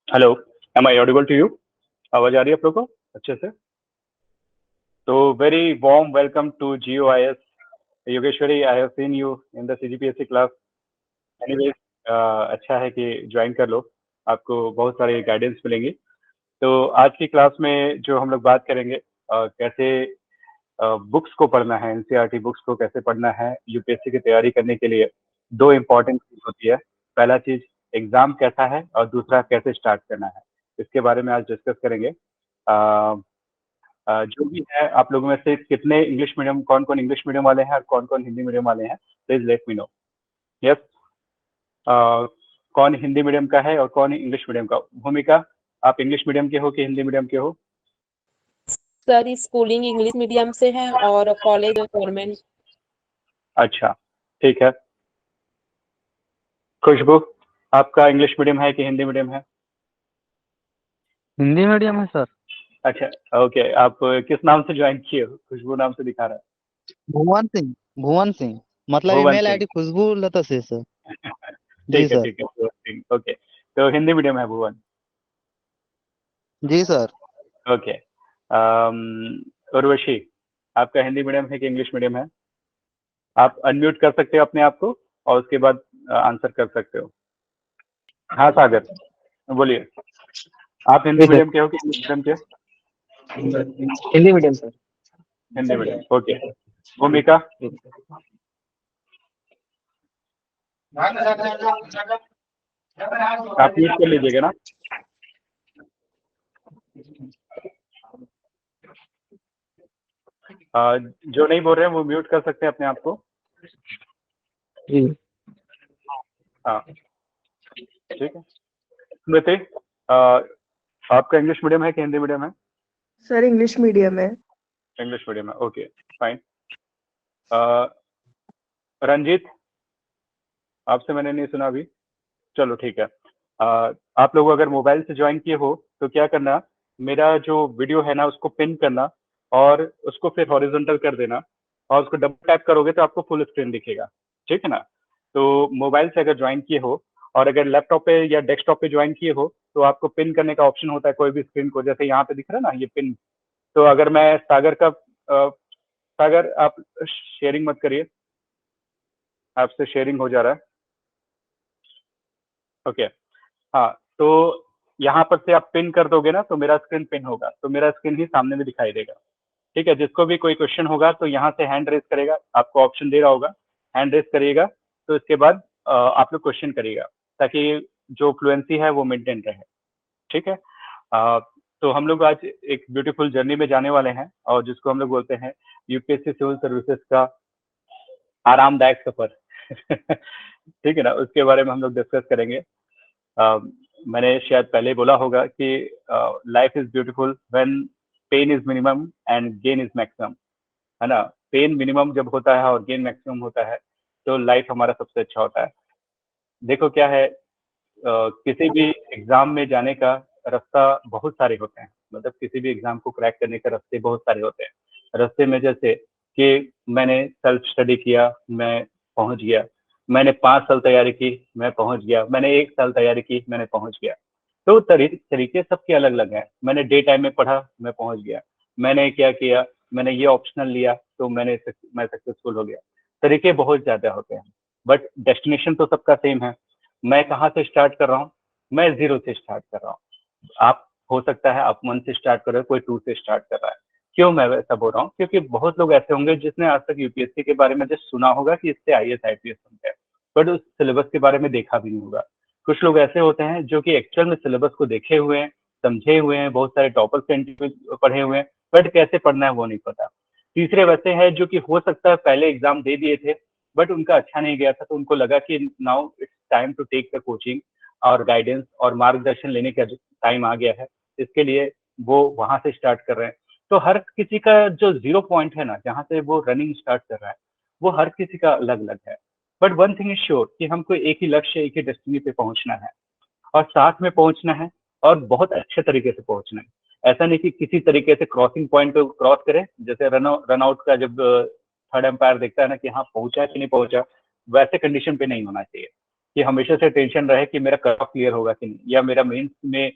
Hello, am I audible to you? आवाज आ रही है आप लोग को अच्छे से? तो very warm welcome to GOIS Yogeshwari. I have seen you in the CGPSC class. Anyways, अच्छा है कि ज्वाइन कर लो, आपको बहुत सारी गाइडेंस मिलेंगी। तो आज की क्लास में जो हम लोग बात करेंगे, कैसे बुक्स को पढ़ना है, NCERT बुक्स को कैसे पढ़ना है यूपीएससी की तैयारी करने के लिए। दो इम्पोर्टेंट चीज होती है। पहला चीज एग्जाम कैसा है और दूसरा कैसे स्टार्ट करना है, इसके बारे में आज डिस्कस करेंगे। अ, जो भी है, आप लोगों में से कितने इंग्लिश मीडियम, कौन कौन इंग्लिश मीडियम वाले हैं और कौन कौन हिंदी मीडियम वाले हैं, please let me know. Yes, कौन हिंदी मीडियम का है और कौन इंग्लिश मीडियम का? भूमिका, आप इंग्लिश मीडियम के हो कि हिंदी मीडियम के हो? सर स्कूलिंग इंग्लिश मीडियम से है और कॉलेज गवर्नमेंट। अच्छा, ठीक है। खुशबू, आपका इंग्लिश मीडियम है कि हिंदी मीडियम है? हिंदी मीडियम है सर। अच्छा, ओके। आप किस नाम से ज्वाइन किए हो? खुशबू नाम से दिखा रहा भुवन सिंह। भुवन सिंह है। मतलब भुवन ईमेल सिंह। आईडी खुशबू लता से सर। जी ठीक है, सर। ठीक है, भुवन सिंह, ओके। तो हिंदी मीडियम है भुवन? जी सर। ओके। उर्वशी, आपका हिंदी मीडियम है कि इंग्लिश मीडियम है? आप अनम्यूट कर सकते हो अपने आप को और उसके बाद आंसर कर सकते हो। हाँ सागर, बोलिए। आप हिंदी जी सर। मीडियम के हो कि इंग्लिश मीडियम के? Hindi medium sir. Hindi medium, okay. भूमिका, आप म्यूट कर लीजिएगा ना। जो नहीं बोल रहे हैं वो म्यूट कर सकते हैं अपने आप को। जी हाँ, ठीक है। स्मृति, आपका इंग्लिश मीडियम है कि हिंदी मीडियम है? सर इंग्लिश मीडियम है। इंग्लिश मीडियम है, ओके, फाइन। रंजीत, आपसे मैंने नहीं सुना अभी। चलो ठीक है। आप लोग अगर मोबाइल से ज्वाइन किए हो तो क्या करना, मेरा जो वीडियो है ना उसको पिन करना और उसको फिर हॉरिजॉन्टल कर देना और उसको डबल टैप करोगे तो आपको फुल स्क्रीन दिखेगा, ठीक है ना? तो मोबाइल से अगर ज्वाइन किए हो और अगर लैपटॉप पे या डेस्कटॉप पे ज्वाइन किए हो तो आपको पिन करने का ऑप्शन होता है कोई भी स्क्रीन को, जैसे यहाँ पे दिख रहा है ना ये पिन। तो अगर मैं सागर का सागर, आप शेयरिंग मत करिए, आपसे शेयरिंग हो जा रहा है। ओके, हाँ। तो यहाँ पर से आप पिन कर दोगे ना तो मेरा स्क्रीन पिन होगा, तो मेरा स्क्रीन ही सामने में दिखाई देगा, ठीक है? जिसको भी कोई क्वेश्चन होगा तो यहाँ से हैंड रेज करेगा, आपको ऑप्शन दे रहा होगा, हैंड रेज करिएगा तो इसके बाद आप लोग क्वेश्चन करिएगा ताकि जो फ्लुएंसी है वो मेंटेन रहे, ठीक है? अ, तो हम लोग आज एक ब्यूटीफुल जर्नी में जाने वाले हैं और जिसको हम लोग बोलते हैं यूपीएससी सिविल सर्विसेज का आरामदायक सफर। ठीक है ना, उसके बारे में हम लोग डिस्कस करेंगे। अ, मैंने शायद पहले बोला होगा कि life is beautiful when pain is minimum and gain is maximum, है ना? पेन मिनिमम जब होता है और गेन मैक्सिमम होता है तो लाइफ हमारा सबसे अच्छा होता है। देखो क्या है, किसी भी एग्जाम में जाने का रास्ता बहुत सारे होते हैं, मतलब किसी भी एग्जाम को क्रैक करने के रास्ते बहुत सारे होते हैं। रास्ते में जैसे कि मैंने सेल्फ स्टडी किया, मैं पहुंच गया। मैंने 5 साल तैयारी की, मैं पहुंच गया। मैंने 1 साल तैयारी की, मैंने पहुंच गया। तो तरीके सबके अलग अलग हैं। मैंने डे टाइम में पढ़ा, मैं पहुंच गया। मैंने क्या किया, मैंने ये ऑप्शनल लिया तो मैं सक्सेसफुल हो गया। तरीके बहुत ज्यादा होते हैं बट डेस्टिनेशन तो सबका सेम है। मैं कहाँ से स्टार्ट कर रहा हूँ? मैं 0 से स्टार्ट कर रहा हूँ। आप, हो सकता है आप 1 से स्टार्ट कर रहे हो, कोई 2 से स्टार्ट कर रहा है। क्यों मैं वैसा बोल रहा हूँ? क्योंकि बहुत लोग ऐसे होंगे जिसने आज तक यूपीएससी के बारे में जस्ट सुना होगा कि इससे आईएएस आईपीएस बनते हैं, बट उस सिलेबस के बारे में देखा भी नहीं होगा। कुछ लोग ऐसे होते हैं जो कि एक्चुअल में सिलेबस को देखे हुए हैं, समझे हुए हैं, बहुत सारे टॉपर्स के इंटरव्यू पढ़े हुए हैं, बट कैसे पढ़ना है वो नहीं पता। तीसरे वैसे हैं जो कि हो सकता है पहले एग्जाम दे दिए थे बट उनका अच्छा नहीं गया था, तो उनको लगा कि now it's time to take the coaching और गाइडेंस और मार्गदर्शन लेने का टाइम आ गया है, इसके लिए वो वहां से स्टार्ट कर रहे हैं। तो हर किसी का जो 0 पॉइंट है ना, जहाँ से वो रनिंग स्टार्ट कर रहा है, वो हर किसी का अलग अलग है। But one thing is sure कि हमको एक ही लक्ष्य, एक ही डेस्टिनी पे पहुंचना है और साथ में पहुंचना है और बहुत अच्छे तरीके से पहुंचना है। ऐसा नहीं कि किसी तरीके से क्रॉसिंग पॉइंट को क्रॉस करें, जैसे रन आउट का जब थर्ड एम्पायर देखता है ना कि हाँ पहुंचा है कि नहीं पहुंचा, वैसे कंडीशन पे नहीं होना चाहिए कि हमेशा से टेंशन रहे कि मेरा कट ऑफ क्लियर होगा कि नहीं, या मेरा मेंस में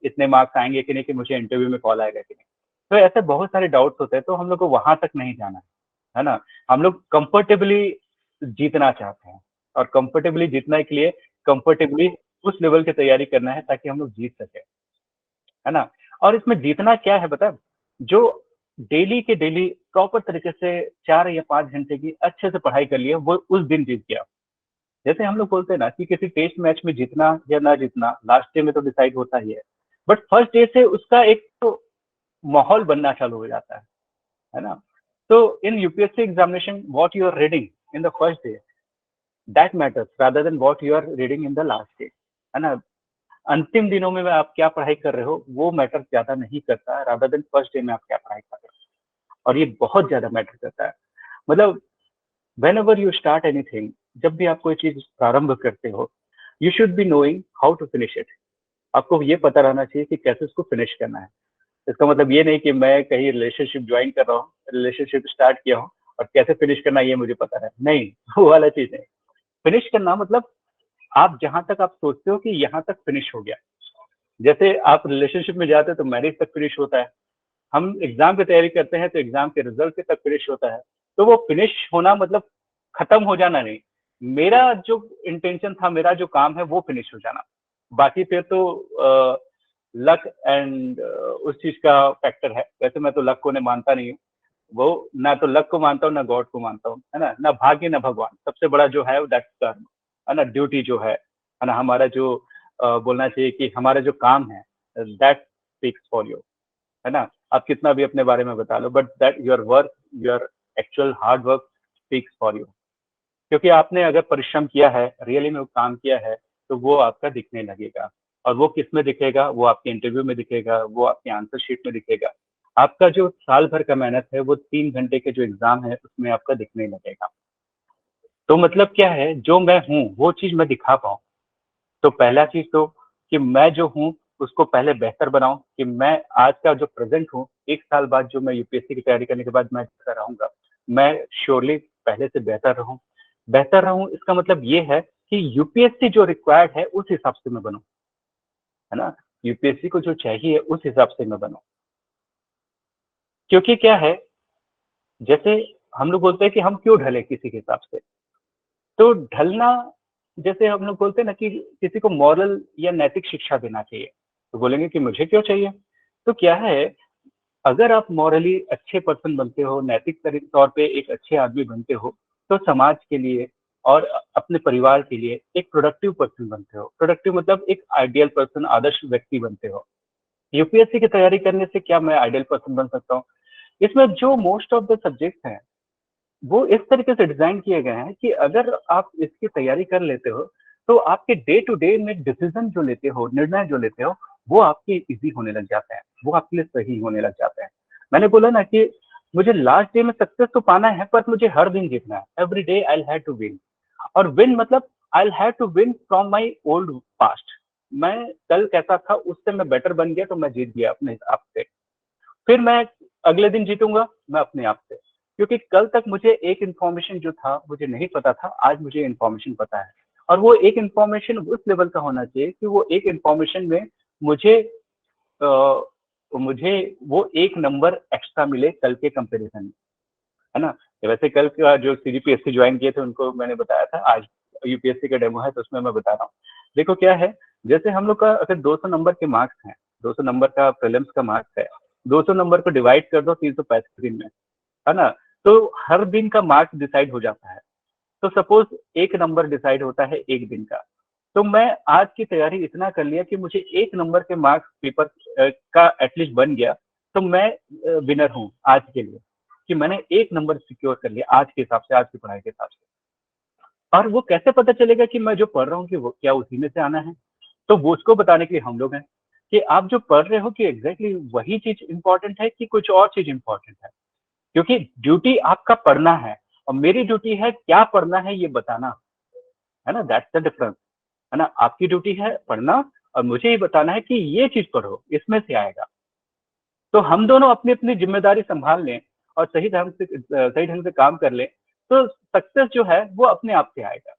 इतने मार्क्स आएंगे कि नहीं, कि मुझे इंटरव्यू में कॉल आएगा कि नहीं। तो ऐसे बहुत सारे डाउट्स होते हैं, तो हम लोग को वहां तक नहीं जाना है ना। हम लोग कंफर्टेबली जीतना चाहते हैं, और कंफर्टेबली जीतने के लिए कंफर्टेबली उस लेवल की तैयारी करना है ताकि हम लोग जीत सके, है ना। और इसमें जीतना क्या है बता, जो डेली के डेली प्रॉपर तरीके से 4 या 5 घंटे की अच्छे से पढ़ाई कर लिया, वो उस दिन जीत गया। जैसे हम लोग बोलते हैं ना कि किसी टेस्ट मैच में जीतना या ना जीतना लास्ट डे में तो डिसाइड होता ही है, बट फर्स्ट डे से उसका एक तो माहौल बनना चालू हो जाता है ना। तो in UPSC examination what you are reading in the first day, that matters rather than what you are reading in the last day, है ना। अंतिम दिनों में आप क्या पढ़ाई कर रहे हो वो मैटर ज्यादा नहीं करता, रादर देन फर्स्ट डे में आप क्या पढ़ाई कर रहे हो, और ये बहुत ज्यादा मैटर करता है। मतलब whenever you start anything, जब भी आप कोई चीज प्रारंभ करते हो, you should be knowing how to finish it। आपको ये पता रहना चाहिए कि कैसे उसको फिनिश करना है। इसका मतलब ये नहीं कि मैं कहीं रिलेशनशिप ज्वाइन कर रहा हूँ, रिलेशनशिप स्टार्ट किया हूँ और कैसे फिनिश करना ये मुझे पता है, नहीं, वो वाला चीज नहीं। फिनिश करना मतलब आप जहां तक आप सोचते हो कि यहाँ तक फिनिश हो गया। जैसे आप रिलेशनशिप में जाते हो तो मैरिज तक फिनिश होता है, हम एग्जाम की तैयारी करते हैं तो एग्जाम के रिजल्ट के तक फिनिश होता है। तो वो फिनिश होना मतलब खत्म हो जाना नहीं, मेरा जो इंटेंशन था, मेरा जो काम है वो फिनिश हो जाना। बाकी फिर तो लक एंड उस चीज का फैक्टर है। वैसे मैं तो लक को नहीं मानता नहीं हूँ, वो ना तो लक को मानता हूँ ना गॉड को मानता हूँ, है ना भाग्य ना भगवान। सबसे बड़ा जो है दैट्स कर्म, है ना, ड्यूटी जो है ना, हमारा जो बोलना चाहिए कि हमारा जो काम है दैट स्पीक्स फॉर यू, है ना। आप कितना भी अपने बारे में बता लो, but that your work, your actual hard work speaks for you. क्योंकि आपने अगर परिश्रम किया है, रियली में वो काम किया है, तो वो आपका दिखने लगेगा। और वो किस में दिखेगा, वो आपके इंटरव्यू में दिखेगा, वो आपके आंसर शीट में दिखेगा। आपका जो साल भर का मेहनत है वो 3 घंटे के जो एग्जाम है उसमें आपका दिखने लगेगा। तो मतलब क्या है, जो मैं हूँ वो चीज मैं दिखा पाऊँ। तो पहला चीज तो कि मैं जो हूँ उसको पहले बेहतर बनाऊं, कि मैं आज का जो प्रेजेंट हूँ, 1 साल बाद जो मैं यूपीएससी की तैयारी करने के बाद मैं जैसा रहूंगा, मैं श्योरली पहले से बेहतर रहूं। बेहतर रहूं इसका मतलब ये है कि यूपीएससी जो रिक्वायर्ड है उस हिसाब से मैं बनूं, है ना। यूपीएससी को जो चाहिए उस हिसाब से मैं बनूं। क्योंकि क्या है, जैसे हम लोग बोलते हैं कि हम क्यों ढले किसी के हिसाब से, तो ढलना, जैसे हम लोग बोलते हैं ना कि किसी को मॉरल या नैतिक शिक्षा देना चाहिए, तो बोलेंगे कि मुझे क्यों चाहिए। तो क्या है, अगर आप मॉरली अच्छे पर्सन बनते हो, नैतिक तौर पे एक अच्छे आदमी बनते हो, तो समाज के लिए और अपने परिवार के लिए एक प्रोडक्टिव पर्सन बनते हो। प्रोडक्टिव मतलब एक आइडियल पर्सन, आदर्श व्यक्ति बनते हो। यूपीएससी की तैयारी करने से क्या मैं आइडियल पर्सन बन सकता हूँ? इसमें जो मोस्ट ऑफ द सब्जेक्ट हैं वो इस तरीके से डिजाइन किए गए हैं कि अगर आप इसकी तैयारी कर लेते हो तो आपके डे टू डे में डिसीजन जो लेते हो, निर्णय जो लेते हो, वो आपके इजी होने लग जाते हैं, वो आपके लिए सही होने लग जाते हैं। मैंने बोला ना कि मुझे लास्ट डे में सक्सेस तो पाना है, पर मुझे हर दिन जीतना है। Every day I have to win. और विन मतलब I have to win from my old past. मैं कल कैसा था उससे मैं बेटर बन गया तो मैं जीत गया अपने हिसाब से। फिर मैं अगले दिन जीतूंगा मैं अपने आप से, क्योंकि कल तक मुझे एक इंफॉर्मेशन जो था मुझे नहीं पता था, आज मुझे इंफॉर्मेशन पता है। और वो एक इंफॉर्मेशन उस लेवल का होना चाहिए कि वो एक इंफॉर्मेशन में मुझे मुझे वो एक नंबर एक्स्ट्रा मिले कल के कंपैरिजन में, है ना। वैसे कल का जो सीजीपीएससी ज्वाइन किए थे उनको मैंने बताया था, आज यूपीएससी का डेमो है तो उसमें मैं बता रहा हूँ। देखो क्या है, जैसे हम लोग का अगर 200 नंबर के मार्क्स हैं, 200 नंबर का प्रीलिम्स का मार्क्स है, 200 नंबर को डिवाइड कर दो 365 दिन में, है ना। तो हर दिन का मार्क्स डिसाइड हो जाता है। तो सपोज एक नंबर डिसाइड होता है एक दिन का, तो मैं आज की तैयारी इतना कर लिया कि मुझे एक नंबर के मार्क्स पेपर का एटलीस्ट बन गया, तो मैं विनर हूँ आज के लिए, कि मैंने एक नंबर सिक्योर कर लिया आज के हिसाब से, आज की पढ़ाई के हिसाब से। और वो कैसे पता चलेगा कि मैं जो पढ़ रहा हूँ कि वो क्या उसी में से आना है? तो वो उसको बताने के लिए हम लोग हैं कि आप जो पढ़ रहे हो कि एग्जैक्टली वही चीज इंपॉर्टेंट है कि कुछ और चीज इंपॉर्टेंट है। क्योंकि ड्यूटी आपका पढ़ना है और मेरी ड्यूटी है क्या पढ़ना है ये बताना, है ना। दैट्स द डिफरेंस, है ना। आपकी ड्यूटी है पढ़ना और मुझे ये बताना है कि ये चीज पढ़ो, इसमें से आएगा। तो हम दोनों अपनी अपनी जिम्मेदारी संभाल लें और सही ढंग से काम कर लें, तो सक्सेस जो है वो अपने आप से आएगा,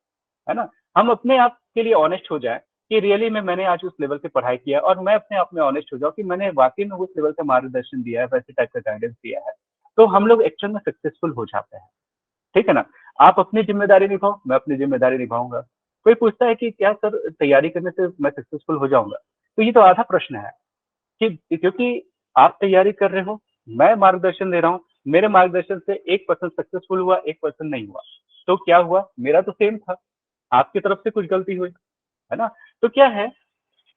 है ना। हम अपने आप के लिए ऑनेस्ट हो जाए कि रियली में मैंने आज उस लेवल पे पढ़ाई किया, और मैं अपने आप में ऑनेस्ट हो जाऊँ कि मैंने वाकई में उस लेवल का मार्गदर्शन दिया है, वैसे टाइप का गाइडेंस दिया है, तो हम लोग एक्चुअल में सक्सेसफुल हो जाते हैं। ठीक है ना? आप अपनी जिम्मेदारी निभाओ, मैं अपनी जिम्मेदारी निभाऊंगा। कोई पूछता है कि क्या सर तैयारी करने से मैं सक्सेसफुल हो जाऊंगा, तो ये तो आधा प्रश्न है कि क्योंकि आप तैयारी कर रहे हो, मैं मार्गदर्शन दे रहा हूँ, मेरे मार्गदर्शन से एक पर्सन सक्सेसफुल हुआ, एक पर्सन नहीं हुआ, तो क्या हुआ? मेरा तो सेम था, आपकी तरफ से कुछ गलती हुई, है ना? तो क्या है,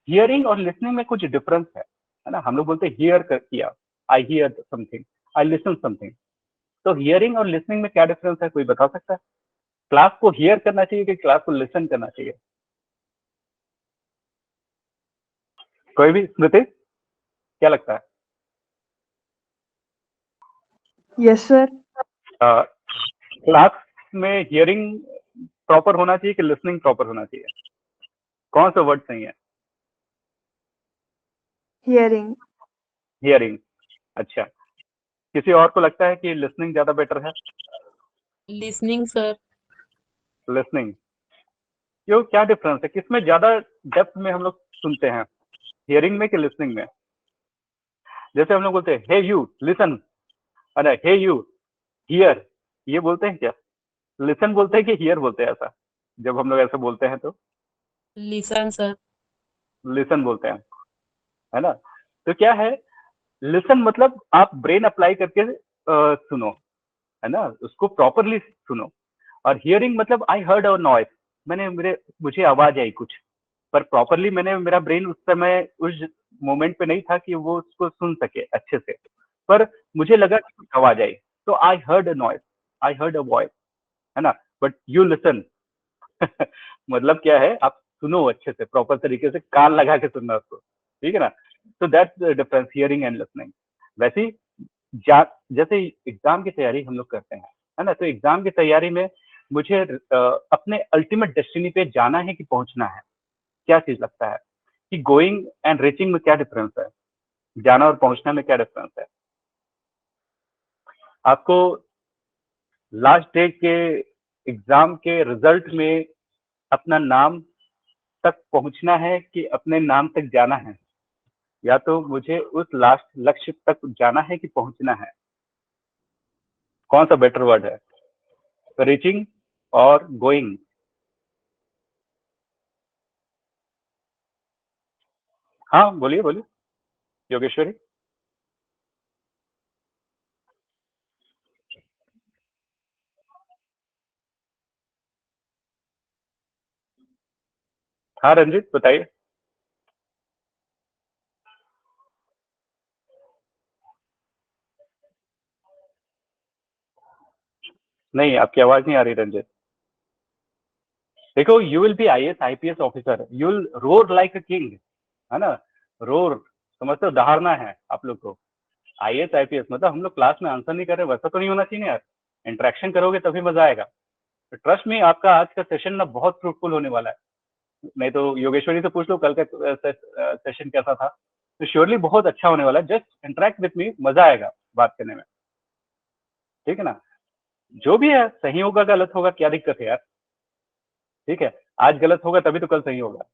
हियरिंग और लिसनिंग में कुछ डिफरेंस है ना? हम लोग बोलते हैं हियर कर किया, I hear something, I listen something. तो हियरिंग और लिसनिंग में क्या डिफरेंस है, कोई बता सकता है? क्लास को हियर करना चाहिए कि क्लास को लिसन करना चाहिए? कोई भी? स्मृति, क्या लगता है? Yes, sir. क्लास में हियरिंग प्रॉपर होना चाहिए कि लिसनिंग प्रॉपर होना चाहिए? कौन सा वर्ड सही है? Hearing. हियरिंग। अच्छा, किसी और को लगता है कि लिसनिंग ज्यादा बेटर है? Listening sir. लिसनिंग क्यों, क्या डिफरेंस है, किसमें ज्यादा डेप्थ में हम लोग सुनते हैं, हियरिंग में कि लिसनिंग में? जैसे हम लोग बोलते हैं हे यू लिसन, अरे हे यू हियर, ये बोलते हैं क्या? लिसन बोलते हैं कि हियर बोलते हैं? ऐसा जब हम लोग ऐसा बोलते हैं तो लिसन सर। लिसन बोलते हैं, है ना? तो क्या है, लिसन मतलब आप ब्रेन अप्लाई करके सुनो, है ना, उसको प्रॉपरली सुनो। और हियरिंग मतलब आई हर्ड अ नॉइस, मुझे आवाज आई कुछ, पर प्रॉपरली मेरा ब्रेन उस समय उस मोमेंट पे नहीं था कि वो उसको सुन सके अच्छे से, पर मुझे लगा कि कुछ आवाज आई, तो I heard a noise, I heard a voice, है ना? बट यू लिसन मतलब क्या है, आप सुनो अच्छे से, प्रॉपर तरीके से कान लगा के सुनना उसको, ठीक है ना? तो that's the difference, hearing and listening. वैसे ही जैसे एग्जाम की तैयारी हम लोग करते हैं, है ना, तो एग्जाम की तैयारी में मुझे अपने अल्टीमेट डेस्टिनी पे जाना है कि पहुंचना है, क्या चीज लगता है कि गोइंग एंड रीचिंग में क्या डिफरेंस है, जाना और पहुंचना में क्या डिफरेंस है? आपको लास्ट डे के एग्जाम के रिजल्ट में अपना नाम तक पहुंचना है कि अपने नाम तक जाना है? या तो मुझे उस लास्ट लक्ष्य तक जाना है कि पहुंचना है? कौन सा बेटर वर्ड है, रीचिंग और गोइंग? हाँ बोलिए बोलिए योगेश्वरी। हाँ रंजित बताइए। नहीं, आपकी आवाज नहीं आ रही रंजित। देखो, you will be IAS IPS officer, you will roar like a king, है ना? रोर, समझते हो, दहाड़ना है आप लोग को। आईएएस आईपीएस मतलब हम लोग क्लास में आंसर नहीं कर रहे, वैसा तो नहीं होना चाहिए यार। इंटरेक्शन करोगे तभी मजा आएगा। तो ट्रस्ट में आपका आज का सेशन ना बहुत फ्रूटफुल होने वाला है। नहीं तो योगेश्वरी से पूछ लो कल का सेशन कैसा था, तो श्योरली बहुत अच्छा होने वाला है। जस्ट इंटरेक्ट विथ मी, मजा आएगा बात करने में, ठीक है ना? जो भी है, सही होगा गलत होगा क्या दिक्कत है यार, ठीक है? आज गलत होगा तभी तो कल सही होगा,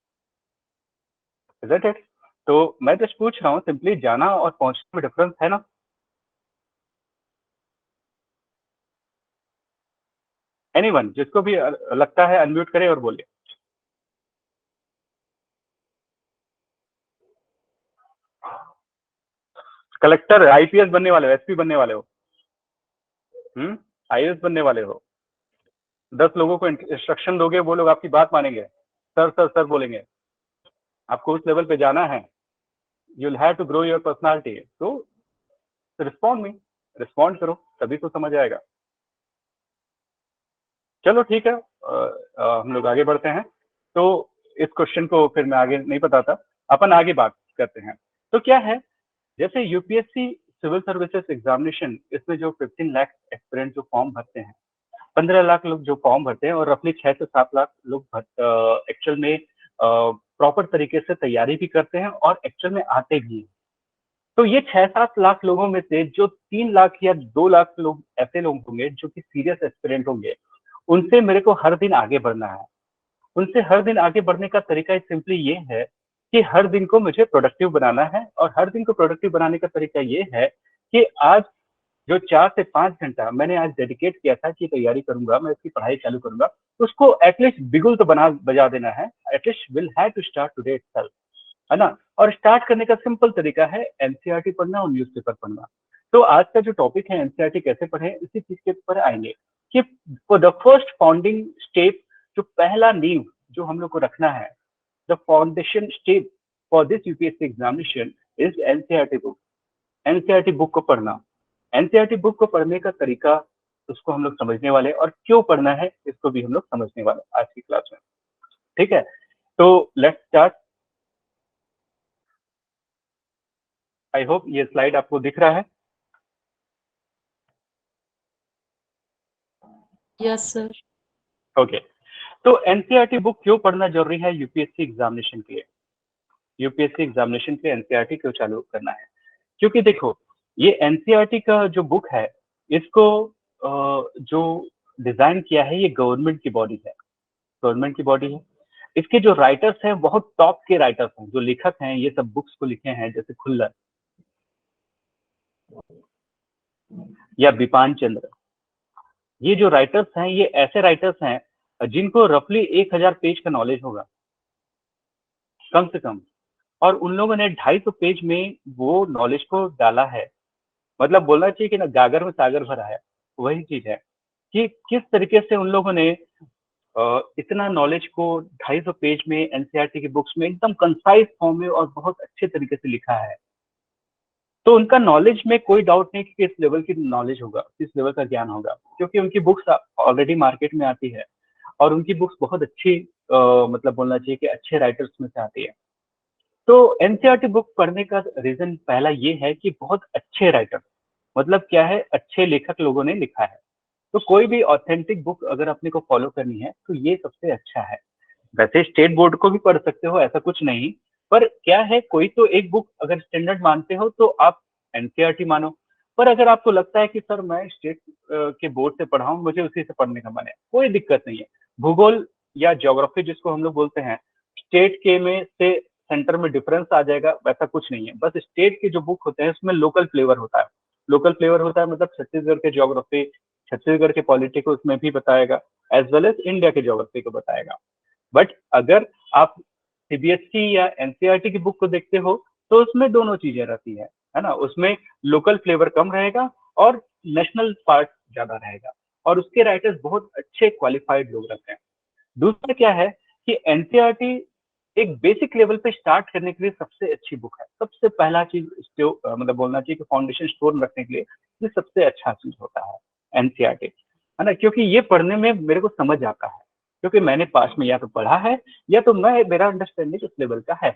इजंट इट? तो मैं जस्ट पूछ रहा हूँ, सिंपली जाना और पहुंचने में डिफरेंस है ना? एनीवन जिसको भी लगता है अनम्यूट करे और बोले। कलेक्टर आईपीएस बनने वाले हो, एसपी बनने वाले हो, आईएएस बनने वाले हो, 10 लोगों को इंस्ट्रक्शन दोगे, वो लोग आपकी बात मानेंगे, सर सर सर बोलेंगे। आपको उस लेवल पे जाना है, you will have to grow your personality, तो रिस्पॉन्ड मी, रिस्पॉन्ड करो तभी तो समझ आएगा। चलो ठीक है, हम लोग आगे बढ़ते हैं। तो इस क्वेश्चन को फिर मैं आगे नहीं बताता, अपन आगे बात करते हैं। तो क्या है, जैसे यूपीएससी सिविल सर्विसेज एग्जामिनेशन, इसमें जो 15 लाख एस्पिरेंट जो फॉर्म भरते हैं, 15 लाख लोग जो फॉर्म भरते हैं, और रफली 6 से 7 लाख लोग एक्चुअल में प्रॉपर तरीके से तैयारी भी करते हैं और एक्चुअल में आते भी हैं। तो ये 6-7 लाख लोगों में से जो 3 लाख या 2 लाख लोग ऐसे लोग होंगे जो कि सीरियस एस्पिरेंट होंगे, उनसे मेरे को हर दिन आगे बढ़ना है। उनसे हर दिन आगे बढ़ने का तरीका सिंपली ये है कि हर दिन को मुझे प्रोडक्टिव बनाना है, और हर दिन को प्रोडक्टिव बनाने का तरीका ये है कि आज जो 4 से 5 घंटा मैंने आज डेडिकेट किया था कि तैयारी करूंगा, मैं इसकी पढ़ाई चालू करूंगा, उसको एटलीस्ट बिगुल तो बजा देना है, at least will have to start today itself, है ना। और स्टार्ट करने का सिंपल तरीका है एनसीईआरटी पढ़ना और न्यूज़पेपर पढ़ना। तो आज का जो टॉपिक है एनसीईआरटी कैसे पढ़े, इसी चीज के ऊपर आएंगे कि for the first founding step, जो पहला नींव जो हम लोग को रखना है, the foundation step for this UPSC examination is NCERT book. NCERT book को पढ़ना, एनसीईआरटी बुक को पढ़ने का तरीका उसको हम लोग समझने वाले, और क्यों पढ़ना है इसको भी हम लोग समझने वाले आज की क्लास में। ठीक है, तो लेट्स स्टार्ट। आई होप ये स्लाइड आपको दिख रहा है। Yes sir. ओके, तो एनसीईआरटी बुक क्यों पढ़ना जरूरी है यूपीएससी एग्जामिनेशन के लिए? यूपीएससी एग्जामिनेशन के लिए एनसीईआरटी क्यों चालू करना है? क्योंकि देखो, ये एनसीईआरटी का जो बुक है, इसको जो डिजाइन किया है ये गवर्नमेंट की बॉडी है, गवर्नमेंट की बॉडी है। इसके जो राइटर्स हैं बहुत टॉप के राइटर्स हैं, जो लेखक हैं ये सब बुक्स को लिखे हैं, जैसे खुल्लर या बिपान चंद्र। ये जो राइटर्स हैं ये ऐसे राइटर्स हैं जिनको रफली 1000 पेज का नॉलेज होगा कम से कम, और उन लोगों ने 250 पेज में वो नॉलेज को डाला है। मतलब बोलना चाहिए कि ना गागर में सागर भरा है, वही चीज है कि किस तरीके से उन लोगों ने इतना नॉलेज को 250 पेज में एनसीईआरटी की बुक्स में एकदम कंसाइज फॉर्म में और बहुत अच्छे तरीके से लिखा है। तो उनका नॉलेज में कोई डाउट नहीं कि किस लेवल की नॉलेज होगा, किस लेवल का ज्ञान होगा, क्योंकि उनकी बुक्स ऑलरेडी मार्केट में आती है और उनकी बुक्स बहुत अच्छी मतलब बोलना चाहिए कि अच्छे राइटर्स में से आती है। तो एनसीईआरटी बुक पढ़ने का रीजन पहला ये है कि बहुत अच्छे राइटर, मतलब क्या है, अच्छे लेखक लोगों ने लिखा है। तो कोई भी ऑथेंटिक बुक अगर अपने को फॉलो करनी है तो ये सबसे अच्छा है। वैसे स्टेट बोर्ड को भी पढ़ सकते हो, ऐसा कुछ नहीं, पर क्या है, कोई तो एक बुक अगर स्टैंडर्ड मानते हो तो आप एनसीईआरटी मानो। पर अगर आपको लगता है कि सर मैं स्टेट के बोर्ड से पढ़ा हूँ, मुझे उसी से पढ़ने का मन है, कोई दिक्कत नहीं है। भूगोल या ज्योग्राफी जिसको हम लोग बोलते हैं, स्टेट के में से सेंटर में डिफरेंस आ जाएगा, वैसा कुछ नहीं है। बस स्टेट के जो बुक होते हैं उसमें लोकल फ्लेवर होता है। लोकल फ्लेवर होता है मतलब छत्तीसगढ़ के ज्योग्राफी, छत्तीसगढ़ के पॉलिटी को उसमें भी बताएगा, एज वेल एज इंडिया के ज्योग्राफी को बताएगा। बट अगर आप सीबीएसई या एनसीईआरटी की बुक को देखते हो तो उसमें दोनों चीजें रहती है ना। उसमें लोकल फ्लेवर कम रहेगा और नेशनल पार्ट ज्यादा रहेगा, और उसके राइटर्स बहुत अच्छे क्वालिफाइड लोग रहते हैं। दूसरा क्या है कि एनसीईआरटी एक बेसिक लेवल पे स्टार्ट करने के लिए सबसे अच्छी बुक है। सबसे पहला चीज मतलब बोलना चाहिए कि फाउंडेशन स्टोन रखने के लिए ये सबसे अच्छा चीज होता है एनसीईआरटी, है ना, क्योंकि ये पढ़ने में मेरे को समझ आता है, क्योंकि मैंने पास में या तो पढ़ा है या तो मैं मेरा अंडरस्टैंडिंग उस लेवल का है।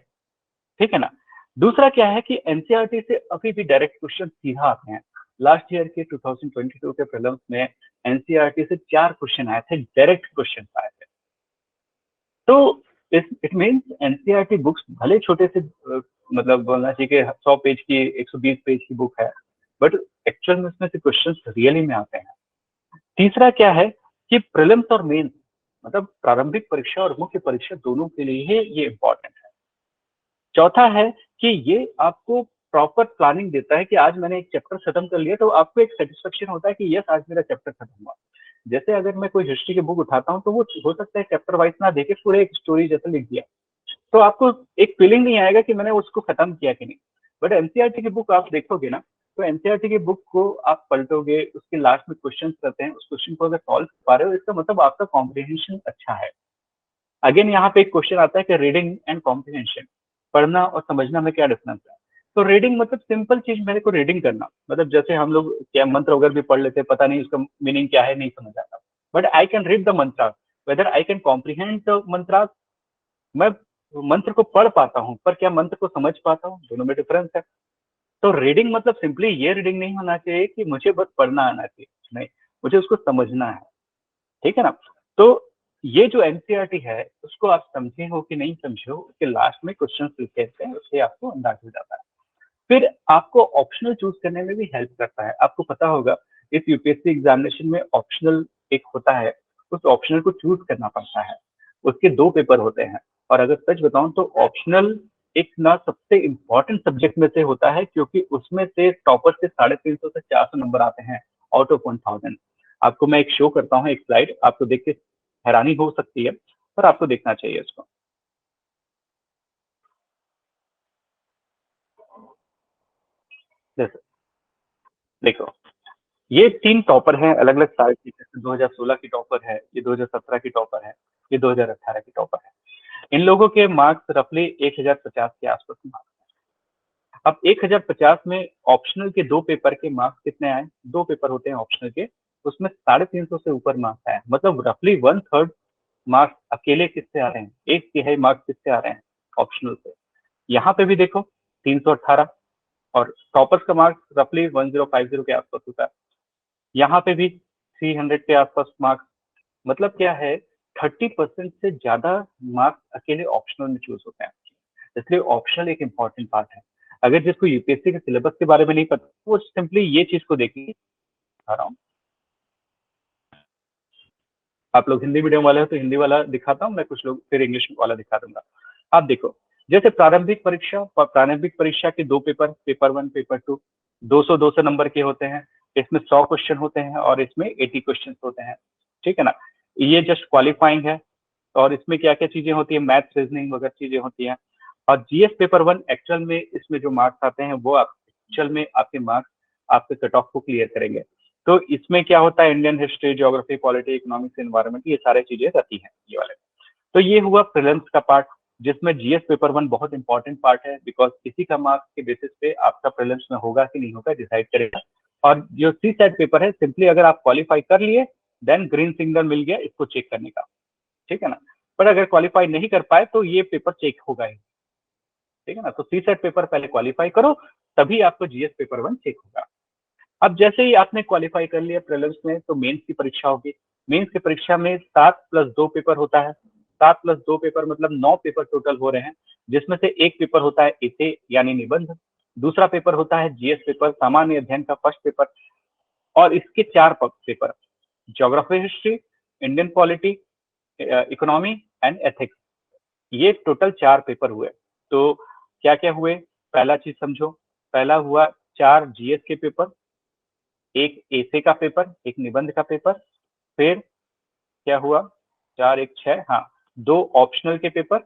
ठीक है ना। दूसरा क्या है कि एनसीईआरटी से अभी भी डायरेक्ट क्वेश्चन सीधा आते हैं। लास्ट ईयर के 2022 के प्रीलिम्स में एनसीईआरटी से 4 क्वेश्चन आए थे, डायरेक्ट क्वेश्चन आए थे। तो इट मीन्स एनसीईआरटी बुक्स भले छोटे से मतलब बोलना चाहिए कि 100 पेज की 120 पेज की बुक है, बट एक्चुअल में उसमें से क्वेश्चन रियली में आते हैं। तीसरा क्या है कि प्रीलिम्स और मेंस मतलब प्रारंभिक परीक्षा और मुख्य परीक्षा दोनों के लिए ही ये इम्पोर्टेंट है। चौथा है कि ये आपको प्रॉपर प्लानिंग देता है कि आज मैंने एक चैप्टर खत्म कर लिया तो आपको एक सेटिस्फेक्शन होता है कि यस आज मेरा चैप्टर खत्म हुआ। जैसे अगर मैं कोई हिस्ट्री की बुक उठाता हूँ तो वो हो सकता है चैप्टर वाइज ना देके पूरे एक स्टोरी जैसा लिख दिया, तो आपको एक फीलिंग नहीं आएगा कि मैंने उसको खत्म किया कि नहीं। बट एनसीईआरटी की बुक आप देखोगे ना, तो एनसीईआरटी की बुक को आप पलटोगे, उसके लास्ट में क्वेश्चन रहते हैं, उस क्वेश्चन को अगर सॉल्व कर पा रहे हो इसका मतलब आपका कॉम्प्रिहेंशन अच्छा है। अगेन यहाँ पे एक क्वेश्चन आता है कि रीडिंग एंड कॉम्प्रिहेंशन, पढ़ना और समझना में क्या डिफरेंस है। तो रीडिंग मतलब सिंपल चीज, मेरे को रीडिंग करना मतलब जैसे हम लोग क्या मंत्र वगैरह भी पढ़ लेते हैं, पता नहीं उसका मीनिंग क्या है, नहीं समझ आता, but I can read the mantra, whether I can comprehend the mantra. मैं मंत्र को पढ़ पाता हूँ पर क्या मंत्र को समझ पाता हूँ, दोनों में डिफरेंस है। तो रीडिंग मतलब सिंपली ये रीडिंग नहीं होना चाहिए कि मुझे बस पढ़ना आना चाहिए, नहीं, मुझे उसको समझना है। ठीक है ना। तो ये जो एनसीईआरटी है उसको आप समझे हो कि नहीं समझे हो, उसके लास्ट में क्वेश्चन लिखे हैं, उससे आपको अंदाज हो जाता है। फिर आपको ऑप्शनल चूज करने में भी हेल्प करता है। आपको पता होगा इस यूपीएससी एग्जामिनेशन में ऑप्शनल एक होता है, उस ऑप्शनल को चूज करना पड़ता है। उसके 2 पेपर होते हैं। और अगर सच बताऊं तो ऑप्शनल एक ना सबसे इम्पोर्टेंट सब्जेक्ट में से होता है, क्योंकि उसमें से टॉपर से 350 से 400 नंबर आते हैं आउट ऑफ 1000। आपको मैं एक शो करता हूँ, एक स्लाइड, आपको देख के हैरानी हो सकती है, पर आपको देखना चाहिए इसको। जैसे देखो, ये 3 टॉपर हैं अलग अलग साल की, जैसे 2016 की टॉपर है, ये 2017 की टॉपर है, ये 2018 की टॉपर है। इन लोगों के मार्क्स रफली 1050 के आसपास मार्क्स। अब 1050 में ऑप्शनल के 2 पेपर के मार्क्स कितने आए? 2 पेपर होते हैं ऑप्शनल के, उसमें 350 से ऊपर मार्क्स आए, मतलब रफली 1/3 मार्क्स अकेले किससे आ रहे हैं, 1/3 मार्क्स किससे आ रहे हैं? ऑप्शनल से। यहाँ पे भी देखो 318, और टॉपर्स का मार्क्स रफली 1050 के आसपास होता है। यहाँ पे भी 300 के आसपास मार्क्स, मतलब क्या है, 30% से ज्यादा मार्क्स अकेले ऑप्शनल में चूज होते हैं। इसलिए ऑप्शनल एक इंपॉर्टेंट पार्ट है। अगर जिसको यूपीएससी के सिलेबस के बारे में नहीं पता, वो सिंपली ये चीज को देखिए। आ रहा हूँ, आप लोग हिंदी मीडियम वाले हो तो हिंदी वाला दिखाता हूँ मैं, कुछ लोग फिर इंग्लिश वाला दिखा दूंगा। आप देखो, जैसे प्रारंभिक परीक्षा के 2 पेपर, पेपर 1, पेपर 2, 200 नंबर के होते हैं। इसमें 100 क्वेश्चन होते हैं और इसमें 80 क्वेश्चन होते हैं, ठीक है ना। ये जस्ट क्वालिफाइंग है, और इसमें क्या क्या चीजें होती है, मैथ्स, रीजनिंग वगैरह चीजें होती हैं। और जीएस पेपर 1 एक्चुअल में इसमें जो मार्क्स आते हैं वो एक्चुअल में आपके मार्क्स आपके कट ऑफ को क्लियर करेंगे। तो इसमें क्या होता है, Indian history, geography, polity, economics, environment, ये सारी चीजें रहती हैं ये वाले। तो ये हुआ प्रीलिम्स का पार्ट, जिसमें जीएस पेपर 1 बहुत इंपॉर्टेंट पार्ट है, बिकॉज इसी का मार्क्स के बेसिस पे आपका प्रीलिम्स में होगा कि नहीं होगा डिसाइड करेगा। और जो सी सेट पेपर है, सिंपली अगर आप क्वालिफाई कर लिए देन ग्रीन सिग्नल मिल गया इसको चेक करने का, ठीक है ना। पर अगर क्वालिफाई नहीं कर पाए तो ये पेपर चेक होगा ही, ठीक है ना। तो सी सेट पेपर पहले क्वालिफाई करो, तभी आपको जीएस पेपर 1 चेक होगा। अब जैसे ही आपने क्वालिफाई कर लिया प्रीलिम्स में, तो मेंस की परीक्षा होगी। मेंस की परीक्षा में 7+2 पेपर होता है। 7+2 पेपर मतलब 9 पेपर टोटल हो रहे हैं, जिसमें से एक पेपर होता है एसे यानी निबंध, दूसरा पेपर होता है जीएस पेपर, सामान्य अध्ययन का फर्स्ट पेपर, और इसके 4 paper, geography, history, Indian polity, economy and ethics. ये टोटल 4 पेपर हुए। तो क्या क्या हुए, पहला चीज समझो। पहला हुआ 4 जीएस के पेपर, एक एसे का पेपर, एक निबंध का पेपर, फिर क्या हुआ, 4 1 6, हाँ, 2 ऑप्शनल के पेपर,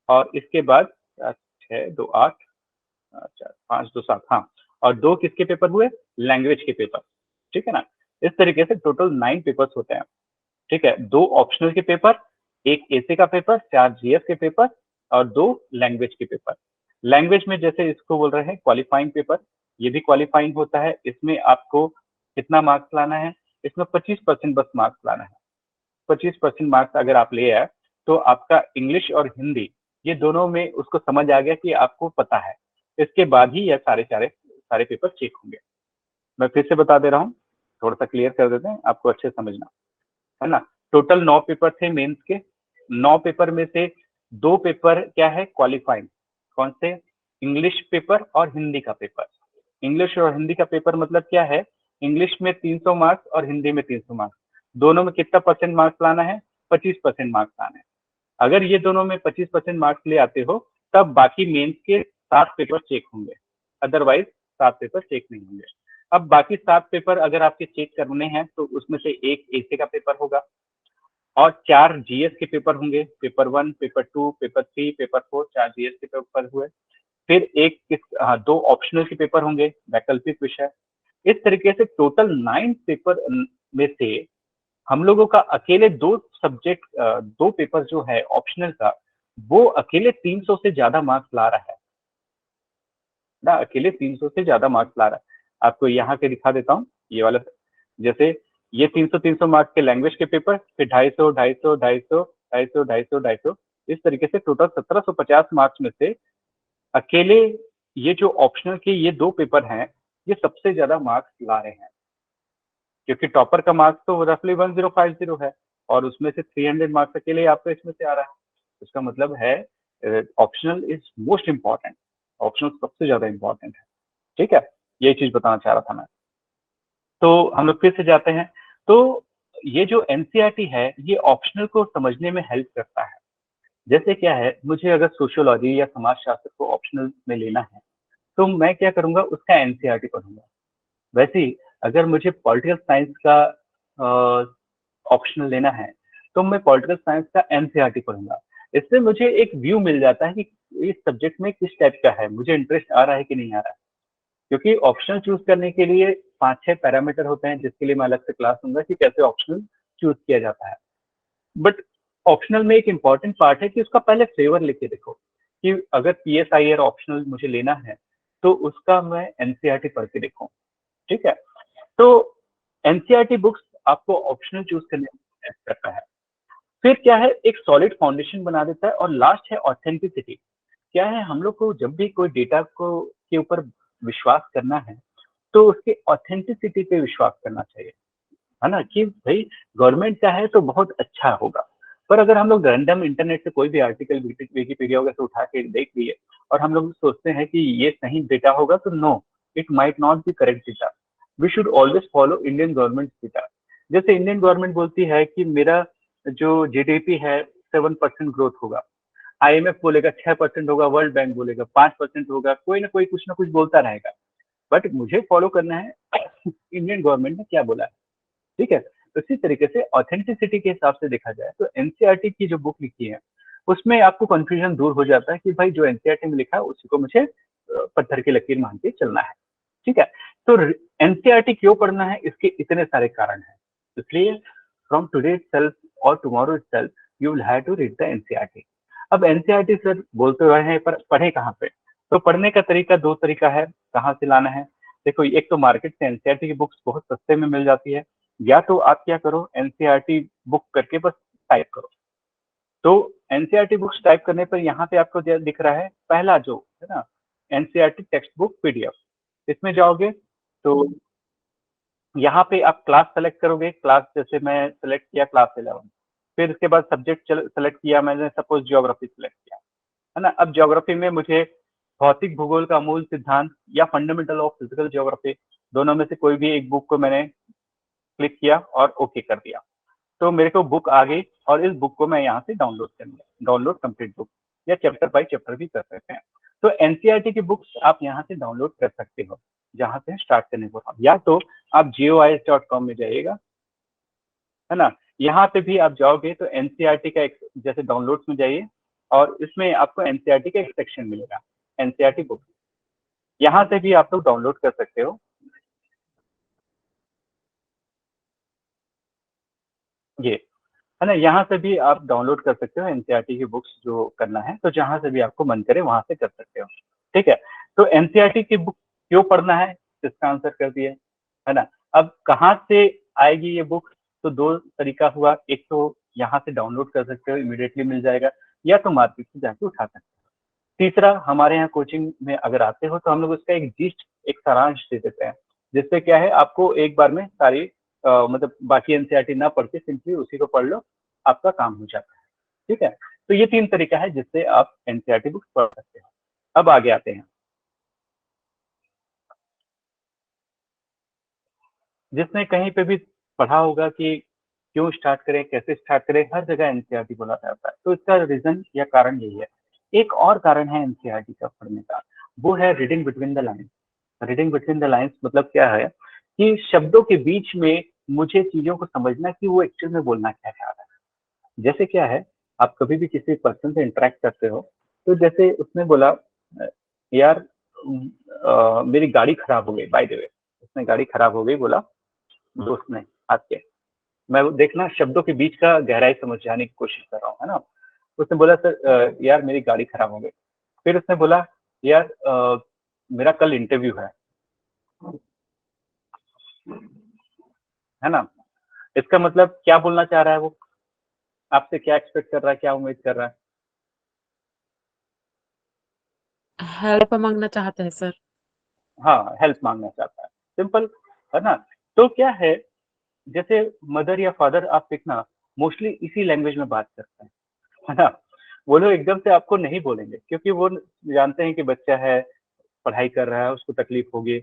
और इसके बाद 6 2 8, 4 5 2 7, हाँ, और 2 किसके पेपर हुए, लैंग्वेज के पेपर, ठीक है ना। इस तरीके से टोटल 9 पेपर्स होते हैं, ठीक है। 2 ऑप्शनल के पेपर, एक एसे का पेपर, 4 जीएस के पेपर, और 2 लैंग्वेज के पेपर। लैंग्वेज में जैसे इसको बोल रहे हैं क्वालिफाइंग पेपर, ये भी क्वालिफाइंग होता है। इसमें आपको कितना मार्क्स लाना है, इसमें 25% बस मार्क्स लाना है। 25% मार्क्स अगर आप ले आए तो आपका इंग्लिश और हिंदी ये दोनों में उसको समझ आ गया कि आपको पता है। इसके बाद ही यह सारे पेपर चेक होंगे। मैं फिर से बता दे रहा हूँ, थोड़ा सा क्लियर कर देते हैं, आपको अच्छे समझना है ना। टोटल 9 पेपर थे मेंस के। 9 पेपर में से 2 पेपर क्या है, क्वालिफाइंग। कौन से, इंग्लिश पेपर और हिंदी का पेपर। इंग्लिश और हिंदी का पेपर मतलब क्या है, इंग्लिश में 300 मार्क्स और हिंदी में 300 मार्क्स, दोनों में कितना परसेंट मार्क्स लाना है, 25% मार्क्स लाना है। अगर ये दोनों में 25% मार्क्स ले आते हो, तब बाकी मेंस के 7 पेपर चेक होंगे, अदरवाइज 7 पेपर चेक नहीं होंगे। अब बाकी 7 पेपर अगर आपके चेक करने हैं तो उसमें से एक एसे का पेपर होगा, और 4 जीएस के पेपर होंगे, paper 1, paper 2, paper 3, paper 4, 4 GS के पेपर हुए। फिर एक 2 ऑप्शनल के पेपर होंगे, वैकल्पिक विषय। इस तरीके से टोटल 9 पेपर में से हम लोगों का अकेले 2 सब्जेक्ट, 2 पेपर जो है ऑप्शनल का, वो अकेले 300 से ज्यादा मार्क्स ला रहा है ना, अकेले 300 से ज्यादा मार्क्स ला रहा है। आपको यहाँ के दिखा देता हूँ, ये वाला, जैसे ये 300 मार्क्स के लैंग्वेज के पेपर, फिर 250 250 250 250 250 250, इस तरीके से टोटल 1750 मार्क्स में से अकेले ये जो ऑप्शनल के ये 2 पेपर हैं, ये सबसे ज्यादा मार्क्स ला रहे हैं। क्योंकि टॉपर का मार्क्स तो रफली 1050 है, और उसमें से 300 मार्क्स अकेले आपको इसमें से आ रहा है। इसका मतलब है optional is most important, optional सबसे ज्यादा इंपॉर्टेंट है, ठीक है। ये चीज बताना चाह रहा था मैं। तो हम लोग फिर से जाते हैं। तो ये जो एनसीईआरटी है, ये ऑप्शनल को समझने में हेल्प करता है। जैसे क्या है, मुझे अगर सोशियोलॉजी या समाजशास्त्र को ऑप्शनल में लेना है, तो मैं क्या करूंगा, उसका एनसीईआरटी पढ़ूंगा। वैसे ही अगर मुझे पॉलिटिकल साइंस का ऑप्शनल लेना है, तो मैं पॉलिटिकल साइंस का एनसीईआरटी पढ़ूंगा। इससे मुझे एक व्यू मिल जाता है कि इस सब्जेक्ट में किस टाइप का है, मुझे इंटरेस्ट आ रहा है कि नहीं आ रहा है। क्योंकि ऑप्शनल चूज करने के लिए 5-6 पैरामीटर होते हैं, जिसके लिए मैं अलग से क्लास दूंगा कि कैसे ऑप्शनल चूज किया जाता है। बट ऑप्शनल में एक इंपॉर्टेंट पार्ट है कि उसका पहले फ्लेवर लिख के देखो, कि अगर पीएसआईआर ऑप्शनल मुझे लेना है, तो उसका मैं एनसीईआरटी पढ़ के देखूं। ठीक है, तो एनसीईआरटी बुक्स आपको ऑप्शनल चूज करने में हेल्प करता है। फिर क्या है, एक सॉलिड फाउंडेशन बना देता है। और लास्ट है ऑथेंटिसिटी। क्या है, हम लोग को जब भी कोई डेटा को के ऊपर विश्वास करना है, तो उसके ऑथेंटिसिटी पे विश्वास करना चाहिए, है ना, कि भाई गवर्नमेंट का है तो बहुत अच्छा होगा। पर अगर हम लोग रैंडम इंटरनेट से कोई भी आर्टिकल विकिपीडिया वगैरह से उठा के देख लिए और हम लोग सोचते हैं कि ये सही डेटा होगा, तो no, it might not be correct data. We should always follow Indian government data. जैसे इंडियन गवर्नमेंट बोलती है कि मेरा जो जीडीपी है 7% ग्रोथ होगा, आईएमएफ बोलेगा 6% होगा, वर्ल्ड बैंक बोलेगा 5% होगा, कोई ना कुछ बोलता रहेगा। बट मुझे फॉलो करना है इंडियन गवर्नमेंट ने क्या बोला है। ठीक है, तो इसी तरीके से ऑथेंटिसिटी के हिसाब से देखा जाए तो एनसीईआरटी की जो बुक लिखी है, उसमें आपको कंफ्यूजन दूर हो जाता है कि भाई जो एनसीईआरटी में लिखा है उसी को मुझे पत्थर की लकीर मान के चलना है। ठीक है, तो एनसीईआरटी क्यों पढ़ना है, इसके इतने सारे कारण हैं। इसलिए फ्रॉम टुडे सेल्फ और tomorrow self you will have to read the NCERT. अब एनसीईआरटी सर बोलते रहे हैं, पर पढ़े कहाँ पे? तो पढ़ने का तरीका दो तरीका है, कहाँ से लाना है। देखो, एक तो मार्केट से एनसीईआरटी की बुक्स बहुत सस्ते में मिल जाती है, या तो आप क्या करो, एनसीईआरटी बुक करके बस टाइप करो। तो एनसीईआरटी बुक्स टाइप करने पर यहाँ पे आपको दिख रहा है पहला जो है ना, एनसीईआरटी टेक्स्ट बुक पीडीएफ। इसमें जाओगे तो यहाँ पे आप क्लास सेलेक्ट करोगे। क्लास जैसे मैं सेलेक्ट किया क्लास 11, फिर उसके बाद सब्जेक्ट सेलेक्ट किया मैंने, सपोज ज्योग्राफी सेलेक्ट किया, है ना। अब ज्योग्राफी में मुझे भौतिक भूगोल का मूल सिद्धांत या फंडामेंटल ऑफ फिजिकल ज्योग्राफी, दोनों में से कोई भी एक बुक को मैंने क्लिक किया और ओके कर दिया। तो मेरे को बुक आ गई और इस बुक को मैं यहाँ से डाउनलोड करूंगा, डाउनलोड कंप्लीट बुक, या चैप्टर बाय चैप्टर भी कर सकते हैं। तो एनसीईआरटी की बुक्स आप यहाँ से डाउनलोड कर सकते हो, जहाँ से स्टार्ट करने को। या तो आप GOIS.com में जाइएगा, है ना। यहाँ पे भी आप जाओगे तो एनसीईआरटी का एक, जैसे डाउनलोड्स में जाइए और इसमें आपको एनसीईआरटी का एक सेक्शन मिलेगा, एनसीईआरटी बुक। यहाँ से भी आप लोग डाउनलोड कर सकते हो। ये है ना, यहाँ से भी आप डाउनलोड कर सकते हो एनसीईआरटी की बुक्स जो करना है, तो जहाँ से भी आपको मन करे वहां से कर सकते हो। ठीक है, तो एनसीईआरटी की बुक क्यों पढ़ना है, इसका आंसर कर दिया, है ना। अब कहाँ से आएगी ये बुक? तो दो तरीका हुआ, एक तो यहाँ से डाउनलोड कर सकते हो, इमीडिएटली मिल जाएगा, या तो मार्केट से जाके उठा सकते हो। तीसरा, हमारे यहाँ कोचिंग में अगर आते हो तो हम लोग उसका एक जिस्ट, एक सारांश दे देते हैं, जिससे क्या है आपको एक बार में सारी मतलब बाकी एनसीईआरटी ना पढ़ के सिंपली उसी को पढ़ लो, आपका काम हो जाता है। ठीक है, तो ये 3 तरीका है जिससे आप एनसीईआरटी बुक्स पढ़ सकते हो। अब आगे आते हैं, जिसने कहीं पे भी पढ़ा होगा कि क्यों स्टार्ट करें, कैसे स्टार्ट करें, हर जगह एनसीईआरटी बोला जाता है। तो इसका रीजन या कारण यही है। एक और कारण है एनसीईआरटी का पढ़ने का, वो है reading between the lines. Reading between the lines मतलब क्या है, कि शब्दों के बीच में मुझे चीजों को समझना कि वो एक्चुअल में बोलना क्या चाह रहा है। जैसे क्या है, आप कभी भी किसी पर्सन से इंटरेक्ट करते हो, तो जैसे उसने बोला यार मेरी गाड़ी खराब हो गई, बाय द वे उसने गाड़ी खराब हो गई बोला दोस्त ने आके। मैं वो देखना शब्दों के बीच का गहराई समझ जाने की कोशिश कर रहा हूँ, है ना। उसने बोला सर यार मेरी गाड़ी खराब हो गई। फिर उसने बोला यार मेरा कल इंटरव्यू है ना। इसका मतलब क्या बोलना चाह रहा है वो, आपसे क्या एक्सपेक्ट कर रहा है, क्या उम्मीद कर रहा है? हेल्प मांगना चाहते हैं सर। हाँ, हेल्प मांगना चाहता है, सिंपल, है ना। तो क्या है, जैसे मदर या फादर आप देखना मोस्टली इसी लैंग्वेज में बात करते हैं, है ना। वो लोग एकदम से आपको नहीं बोलेंगे, क्योंकि वो जानते हैं कि बच्चा है, पढ़ाई कर रहा है, उसको तकलीफ होगी।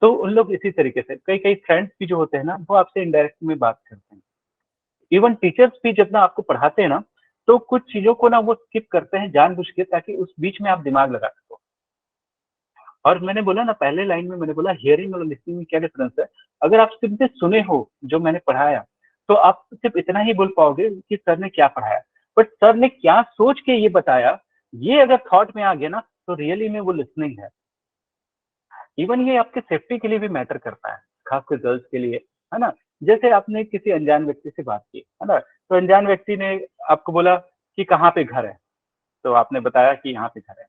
तो उन लोग इसी तरीके से, कई कई फ्रेंड्स भी जो होते हैं ना, वो आपसे इनडायरेक्ट में बात करते हैं। इवन टीचर्स भी जितना आपको पढ़ाते हैं ना, तो कुछ चीजों को ना वो स्किप करते हैं जानबूझ के, ताकि उस बीच में आप दिमाग लगा सको। और मैंने बोला ना, पहले लाइन में मैंने बोला हियरिंग और लिसनिंग में क्या डिफरेंस है। अगर आप सिर्फ सुने हो जो मैंने पढ़ाया, तो आप सिर्फ इतना ही बोल पाओगे कि सर ने क्या पढ़ाया, बट सर ने क्या सोच के ये बताया, ये अगर थॉट में आ गया ना, तो रियली में वो लिसनिंग है। इवन ये आपके सेफ्टी के लिए भी मैटर करता है, खासकर गर्ल्स के लिए, है ना। जैसे आपने किसी अनजान व्यक्ति से बात की, है ना, तो अनजान व्यक्ति ने आपको बोला कि कहाँ पे घर है, तो आपने बताया कि यहाँ पे घर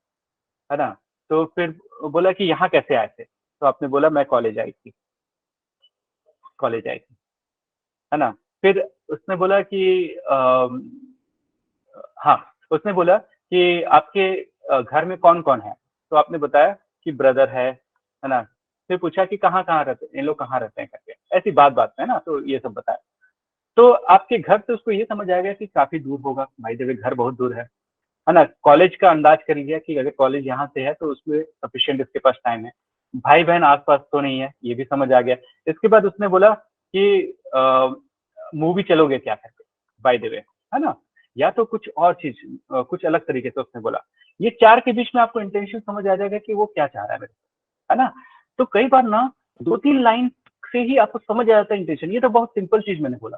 है ना। तो फिर बोला कि यहाँ कैसे आए थे, तो आपने बोला मैं कॉलेज आई थी, है ना। फिर उसने बोला कि हाँ, उसने बोला कि आपके घर में कौन कौन है, तो आपने बताया कि ब्रदर है ना। फिर पूछा कि कहाँ कहाँ रहते, इन लोग कहाँ रहते हैं करके, ऐसी बात बात है ना, तो ये सब बताया। तो आपके घर से उसको ये समझ आएगा कि काफी दूर होगा, भाई देवे घर बहुत दूर है ना। कॉलेज का अंदाज कर लिया कि अगर कॉलेज यहाँ से है तो उसमें सफिशिएंट इसके पास टाइम है, भाई बहन आसपास तो नहीं है, ये भी समझ आ गया। इसके बाद उसने बोला कि मूवी चलोगे क्या करके, बाय द वे, है ना। या तो कुछ और चीज, कुछ अलग तरीके से उसने बोला। ये चार के बीच में आपको इंटेंशन समझ आ जाएगा कि वो क्या चाह रहा है मेरे से, है ना। तो कई बार ना 2-3 लाइन से ही आपको समझ आ जाता है इंटेंशन। ये तो बहुत सिंपल चीज मैंने बोला,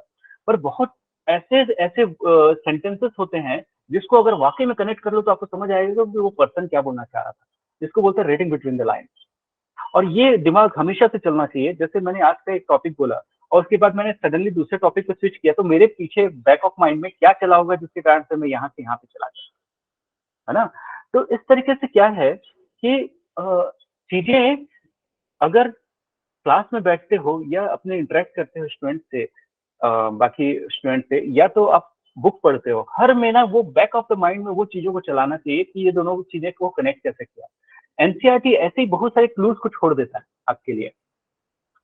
पर बहुत ऐसे ऐसे सेंटेंसेस होते हैं जिसको अगर वाकई में कनेक्ट कर लो तो आपको समझ आएगा कि वो पर्सन क्या बोलना चाह रहा था, जिसको बोलते हैं रीडिंग बिटवीन द लाइन। और ये दिमाग हमेशा से चलना चाहिए। जैसे मैंने आज का एक टॉपिक बोला और उसके बाद मैंने सडनली दूसरे टॉपिक पे स्विच किया, तो मेरे पीछे बैक ऑफ माइंड में क्या चला होगा जिसके कारण से मैं यहाँ से यहाँ पे चला गया, है ना। तो इस तरीके से क्या है कि चीजें अगर क्लास में बैठते हो या अपने इंटरेक्ट करते हो स्टूडेंट से, बाकी स्टूडेंट से, या तो आप बुक पढ़ते हो, हर महीना वो बैक ऑफ द माइंड में वो चीजों को चलाना चाहिए कि ये दोनों चीजें को कनेक्ट कैसे किया। एनसीईआरटी ऐसे ही बहुत सारे क्लूज को छोड़ देता है आपके लिए।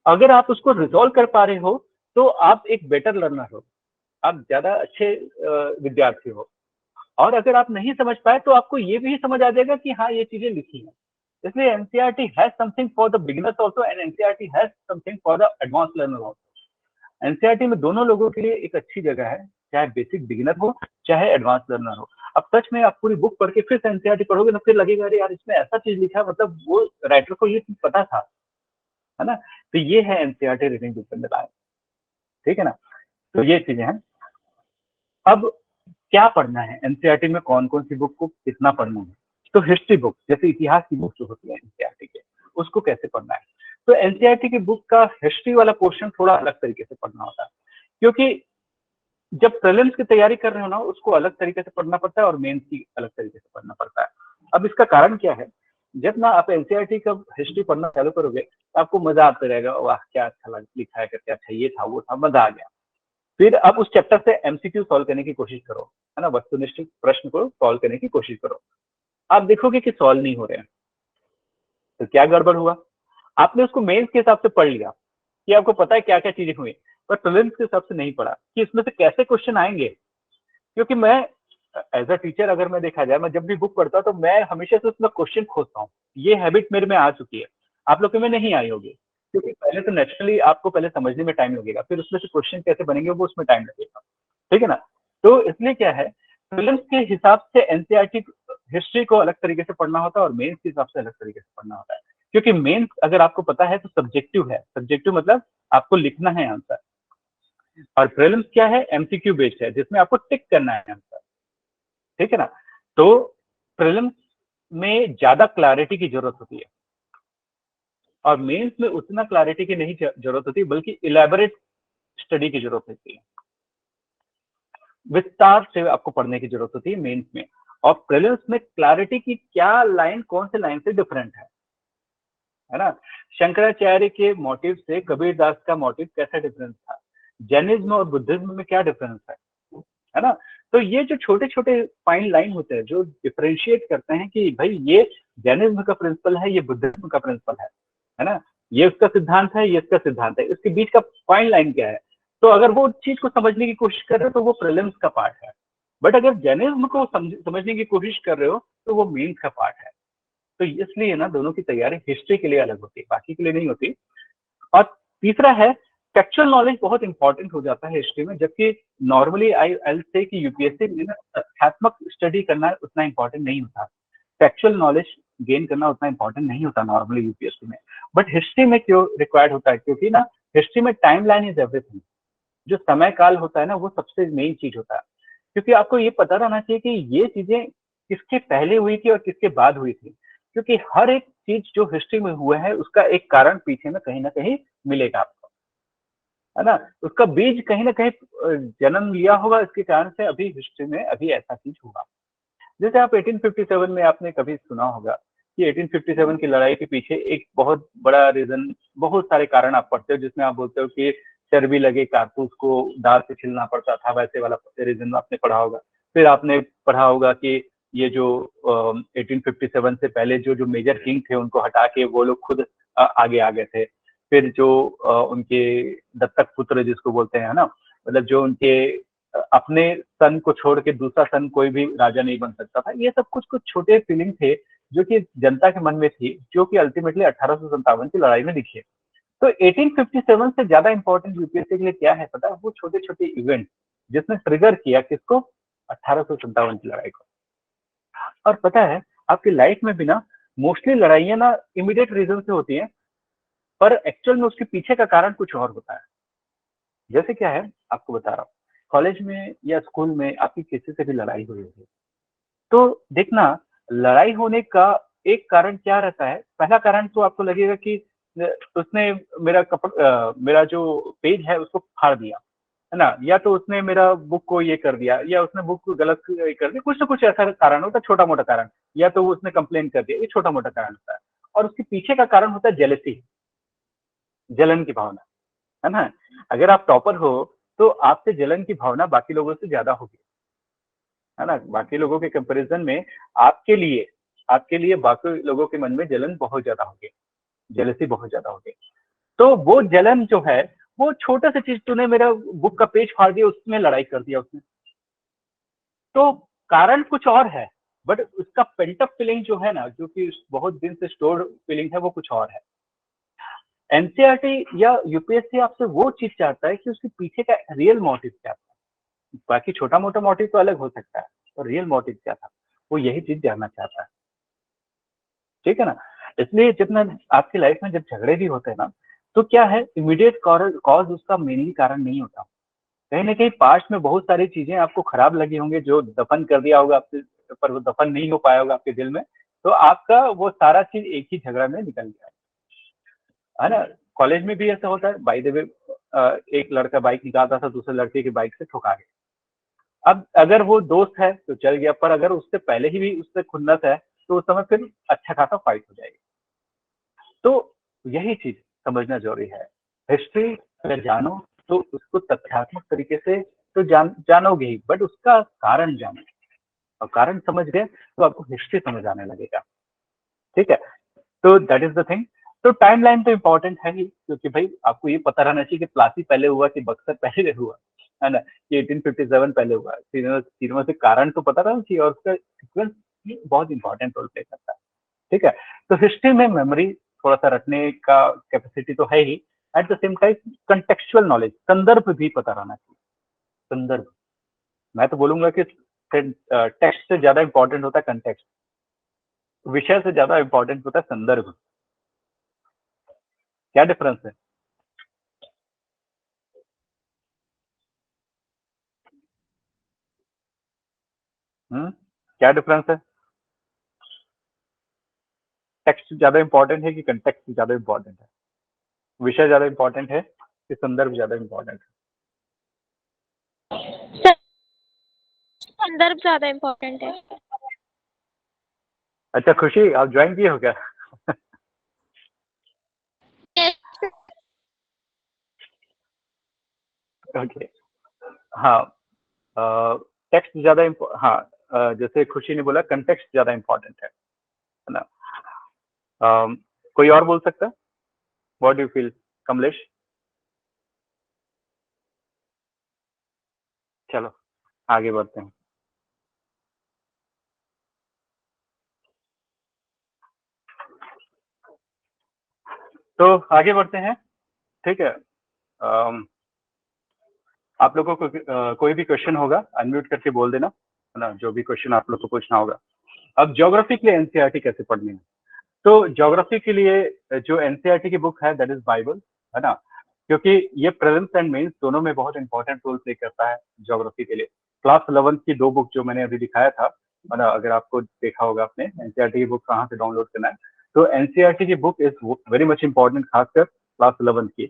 अगर आप उसको रिजॉल्व कर पा रहे हो तो आप एक बेटर लर्नर हो, आप ज्यादा अच्छे विद्यार्थी हो। और अगर आप नहीं समझ पाए तो आपको ये भी समझ आ जाएगा कि हाँ ये चीजें लिखी हैं। इसलिए NCERT has something for the beginners also and NCERT has something for the advance learner also. NCERT में दोनों लोगों के लिए एक अच्छी जगह है, चाहे बेसिक बिगिनर हो चाहे एडवांस लर्नर हो। अब सच में आप पूरी बुक पढ़ के फिर से एनसीईआरटी पढ़ोगे तो फिर लगेगा अरे यार इसमें ऐसा चीज लिखा है, मतलब वो राइटर को ये चीज पता था, है ना। तो ये है NCERT reading between the lines, ठीक है ना। तो ये चीजें हैं। अब क्या पढ़ना है एनसीईआरटी में, कौन कौन सी बुक को कितना पढ़ना है। तो हिस्ट्री बुक, जैसे इतिहास की बुक जो होती है एनसीईआरटी के, उसको कैसे पढ़ना है। तो एनसीईआरटी की बुक का हिस्ट्री वाला पोर्शन थोड़ा अलग तरीके से पढ़ना होता है, क्योंकि जब प्रीलिम्स की तैयारी कर रहे हो ना उसको अलग तरीके से पढ़ना पड़ता है और मेंस की अलग तरीके से पढ़ना पड़ता है। अब इसका कारण क्या है, जब ना आप एनसीईआरटी का हिस्ट्री पढ़ना चालू करोगे तो आपको मजा आता रहेगा, वाह क्या अच्छा लिखा है करके, अच्छा ये था वो था, मजा आ गया। फिर आप उस चैप्टर से एमसीक्यू सॉल्व करने की कोशिश करो, है ना, वस्तुनिष्ठ प्रश्न को सॉल्व करने की कोशिश करो। आप देखोगे कि सॉल्व नहीं हो रहे हैं, तो क्या गड़बड़ हुआ। आपने उसको मेंस के हिसाब से पढ़ लिया कि आपको पता है क्या क्या चीजें हुई, पर प्रीलिम्स के हिसाब से नहीं पढ़ा कि इसमें से कैसे क्वेश्चन आएंगे। क्योंकि मैं एज अ टीचर, अगर मैं देखा जाए, मैं जब भी बुक पढ़ता हूँ तो मैं हमेशा से उसमें क्वेश्चन खोजता हूँ। ये हैबिट मेरे में आ चुकी है, आप लोग में नहीं आई होगी, क्योंकि पहले तो नेचुरली आपको पहले समझने में टाइम लगेगा, फिर उसमें से क्वेश्चन कैसे बनेंगे वो उसमें टाइम लगेगा, ठीक है ना। तो इसलिए क्या है, प्रीलिम्स के हिसाब से एनसीईआरटी हिस्ट्री को अलग तरीके से पढ़ना होता है और मेंस के हिसाब से अलग तरीके से पढ़ना होता है। क्योंकि मेंस अगर आपको पता है तो सब्जेक्टिव है, सब्जेक्टिव मतलब आपको लिखना है आंसर, और प्रीलिम्स क्या है, एमसीक्यू बेस्ड है जिसमें आपको टिक करना है आंसर, ठीक है ना। तो प्रीलिम्स में ज्यादा क्लैरिटी की जरूरत होती है और मेंस में उतना क्लैरिटी की नहीं जरूरत होती, बल्कि इलेबोरेट स्टडी की जरूरत होती है, विस्तार से आपको पढ़ने की जरूरत होती है मेंस में। और प्रीलिम्स में क्लैरिटी की क्या लाइन कौन से लाइन से डिफरेंट है ना। शंकराचार्य के मोटिव से कबीरदास का मोटिव कैसा डिफरेंस था, जैनिज्म और बुद्धिज्म में क्या डिफरेंस है ना। तो ये जो छोटे छोटे फाइन लाइन होते हैं जो डिफरेंशिएट करते हैं कि भाई ये जैनिज्म का प्रिंसिपल है, ये बुद्धिज्म का प्रिंसिपल है ना, ये उसका सिद्धांत है, ये इसका सिद्धांत है, इसके बीच का फाइन लाइन क्या है। तो अगर वो चीज को समझने की कोशिश कर रहे हो तो वो प्रीलिम्स का पार्ट है, बट अगर जैनिज्म को समझने की कोशिश कर रहे हो तो वो मेंस का पार्ट है। तो इसलिए ना दोनों की तैयारी हिस्ट्री के लिए अलग होती है, बाकी के लिए नहीं होती। और तीसरा है फैक्चुअल नॉलेज बहुत इंपॉर्टेंट हो जाता है हिस्ट्री में, जबकि नॉर्मली आई से कि यूपीएससी में ना तथ्यात्मक स्टडी करना उतना इंपॉर्टेंट नहीं होता, फैक्चुअल नॉलेज गेन करना उतना इंपॉर्टेंट नहीं होता नॉर्मली यूपीएससी में। बट हिस्ट्री में क्यों रिक्वायर्ड होता है? क्योंकि ना हिस्ट्री में टाइम लाइन इज एवरीथिंग। जो समय काल होता है ना, वो सबसे मेन चीज होता है, क्योंकि आपको ये पता रहना चाहिए कि ये चीजें किसके पहले हुई थी और किसके बाद हुई थी, क्योंकि हर एक चीज जो हिस्ट्री में हुआ है उसका एक कारण पीछे में कहीं ना कहीं मिलेगा आपको, है ना? उसका बीज कहीं ना कहीं जन्म लिया होगा, इसके कारण से अभी हिस्ट्री में अभी ऐसा चीज हुआ। जैसे आप 1857 में आपने कभी सुना होगा कि 1857 की लड़ाई के पीछे एक बहुत बड़ा रीजन, बहुत सारे कारण आप पढ़ते हो जिसमें आप बोलते हो कि चर्बी लगे कारतूस को दांत से छिलना पड़ता था, वैसे वाला रीजन आपने पढ़ा होगा। फिर आपने पढ़ा होगा कि ये जो 1857 से पहले जो जो मेजर किंग थे उनको हटा के वो लोग खुद आगे आ गए थे। फिर जो उनके दत्तक पुत्र जिसको बोलते हैं ना, मतलब जो उनके अपने सन को छोड़ के दूसरा सन कोई भी राजा नहीं बन सकता था, ये सब कुछ कुछ छोटे फीलिंग थे जो कि जनता के मन में थी, जो कि अल्टीमेटली 1857 की लड़ाई में दिखे। तो 1857 से ज्यादा इंपॉर्टेंट यूपीएससी के लिए क्या है पता है? वो छोटे छोटे इवेंट जिसने ट्रिगर किया किसको? 1857 की लड़ाई को। और पता है आपकी लाइफ में भी ना मोस्टली लड़ाइयां ना इमीडिएट रीजन से होती हैं, पर एक्चुअल में उसके पीछे का कारण कुछ और होता है। जैसे क्या है आपको बता रहा हूँ, कॉलेज में या स्कूल में आपकी किसी से भी लड़ाई हुई होगी, तो देखना लड़ाई होने का एक कारण क्या रहता है। पहला कारण तो आपको लगेगा कि उसने मेरा जो पेज है उसको फाड़ दिया, है ना, या तो उसने मेरा बुक को ये कर दिया, या उसने बुक को गलत कर दिया, कुछ ना कुछ ऐसा कारण होता है, छोटा मोटा कारण, या तो उसने कंप्लेन कर दिया, ये छोटा मोटा कारण होता है। और उसके पीछे का कारण होता है जेलसी, जलन की भावना, है ना? अगर आप टॉपर हो तो आपसे जलन की भावना बाकी लोगों से ज्यादा होगी, है ना? बाकी लोगों के कंपैरिजन में आपके लिए बाकी लोगों के मन में जलन बहुत ज्यादा होगी, जेलसी बहुत ज्यादा होगी। तो वो जलन जो है, वो छोटा सा चीज, तूने मेरा बुक का पेज फाड़ दिया, उसमें लड़ाई कर दिया उसने, तो कारण कुछ और है, बट उसका पेंटअप फीलिंग जो है ना, जो कि बहुत दिन से स्टोर्ड फीलिंग है, वो कुछ और है। एनसीईआरटी या यूपीएससी आपसे वो चीज चाहता है कि उसके पीछे का रियल मोटिव क्या था। बाकी छोटा मोटा मोटिव तो अलग हो सकता है, और रियल मोटिव क्या था, वो यही चीज जानना चाहता है। ठीक है ना? इसलिए जितना आपकी लाइफ में जब झगड़े भी होते हैं ना, तो क्या है, इमीडिएट कॉज उसका मेनली कारण नहीं होता। कहीं ना कहीं पास्ट में बहुत सारी चीजें आपको खराब लगी होंगी जो दफन कर दिया होगा आपसे, पर वो दफन नहीं हो पाया होगा आपके दिल में, तो आपका वो सारा चीज एक ही झगड़ा में निकल गया, है ना? कॉलेज में भी ऐसा होता है, बाय द वे, एक लड़का बाइक निकालता था, दूसरे लड़के की बाइक से ठुका गया। अब अगर वो दोस्त है तो चल गया, पर अगर उससे पहले ही भी उससे खुन्नस है तो उस समय फिर अच्छा खासा फाइट हो जाएगी। तो यही चीज समझना जरूरी है। हिस्ट्री अगर जानो तो उसको तथ्यात्मक तरीके से तो जानोगे ही, बट उसका कारण जानो, और कारण समझ गए तो आपको हिस्ट्री समझ आने लगेगा। ठीक है? तो दैट इज द थिंग। तो टाइमलाइन तो इम्पोर्टेंट है ही, क्योंकि भाई आपको ये पता रहना चाहिए कि प्लासी पहले हुआ कि बक्सर पहले हुआ, है ना, कि 1857 पहले हुआ। तीनों से कारण तो पता रहना चाहिए, और उसका सीक्वेंस भी बहुत इंपॉर्टेंट रोल प्ले करता है। ठीक है? तो हिस्ट्री में मेमोरी थोड़ा सा रखने का कैपेसिटी तो है ही, at the same time contextual knowledge, संदर्भ भी पता रहना चाहिए। संदर्भ, मैं तो बोलूंगा कि टेक्स्ट से ज्यादा इंपॉर्टेंट होता है कंटेक्स्ट, विषय से ज्यादा इंपॉर्टेंट होता है संदर्भ। क्या डिफरेंस है? क्या डिफरेंस है? टेक्स्ट ज्यादा इंपॉर्टेंट है कि कंटेक्स्ट ज्यादा इंपॉर्टेंट है? विषय ज्यादा इंपॉर्टेंट है कि संदर्भ ज्यादा इंपॉर्टेंट है? संदर्भ ज्यादा इम्पोर्टेंट है। अच्छा खुशी, आप ज्वाइन किए हो क्या? ओके, हाँ, टेक्स्ट ज्यादा हाँ, जैसे खुशी ने बोला कंटेक्स्ट ज्यादा इंपॉर्टेंट है ना? कोई और बोल सकता है? What do you feel, Kamlesh? चलो आगे बढ़ते हैं। तो आगे बढ़ते हैं। ठीक है? आप लोगों को कोई भी क्वेश्चन होगा अनम्यूट करके बोल देना, है ना, जो भी क्वेश्चन आप लोग को पूछना होगा। अब ज्योग्राफी के लिए एनसीईआरटी कैसे पढ़नी है? तो ज्योग्राफी के लिए जो एनसीईआरटी की बुक है दैट इज बाइबल, है ना, क्योंकि ये प्रीलिम्स एंड मेंस दोनों में बहुत इंपॉर्टेंट रोल प्ले करता है ज्योग्राफी के लिए। क्लास 11 की 2 बुक जो मैंने अभी दिखाया था, है ना, अगर आपको देखा होगा आपने एनसीईआरटी की बुक कहाँ से डाउनलोड करना है, तो एनसीईआरटी की book is very much important, खासकर क्लास 11 की,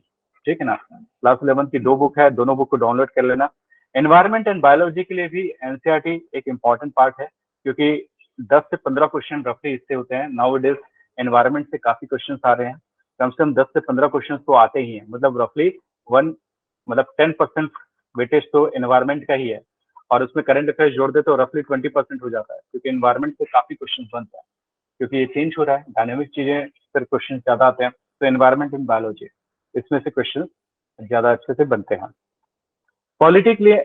ठीक है ना। क्लास 11 की 2 बुक है, दोनों बुक को डाउनलोड कर लेना। एनवायरमेंट एंड बायोलॉजी के लिए भी एनसीईआरटी एक इंपॉर्टेंट पार्ट है, क्योंकि 10 से 15 क्वेश्चन रफली इससे होते हैं। नाउ इट इज एनवायरमेंट से काफी क्वेश्चन आ रहे हैं, कम से कम 10 से 15 क्वेश्चन तो आते ही हैं, मतलब रफली 10% वेटेज तो एनवायरमेंट का ही है, और उसमें करंट अफेयर्स जोड़ दे तो रफली 20% हो जाता है, क्योंकि एनवायरमेंट से काफी क्वेश्चन बनते हैं, क्योंकि ये चेंज हो रहा है, डायनेमिक चीजें फिर क्वेश्चन ज्यादा आते हैं। तो एनवायरमेंट एंड बायोलॉजी इसमें से क्वेश्चन ज्यादा अच्छे से बनते हैं। पॉलिटी के लिए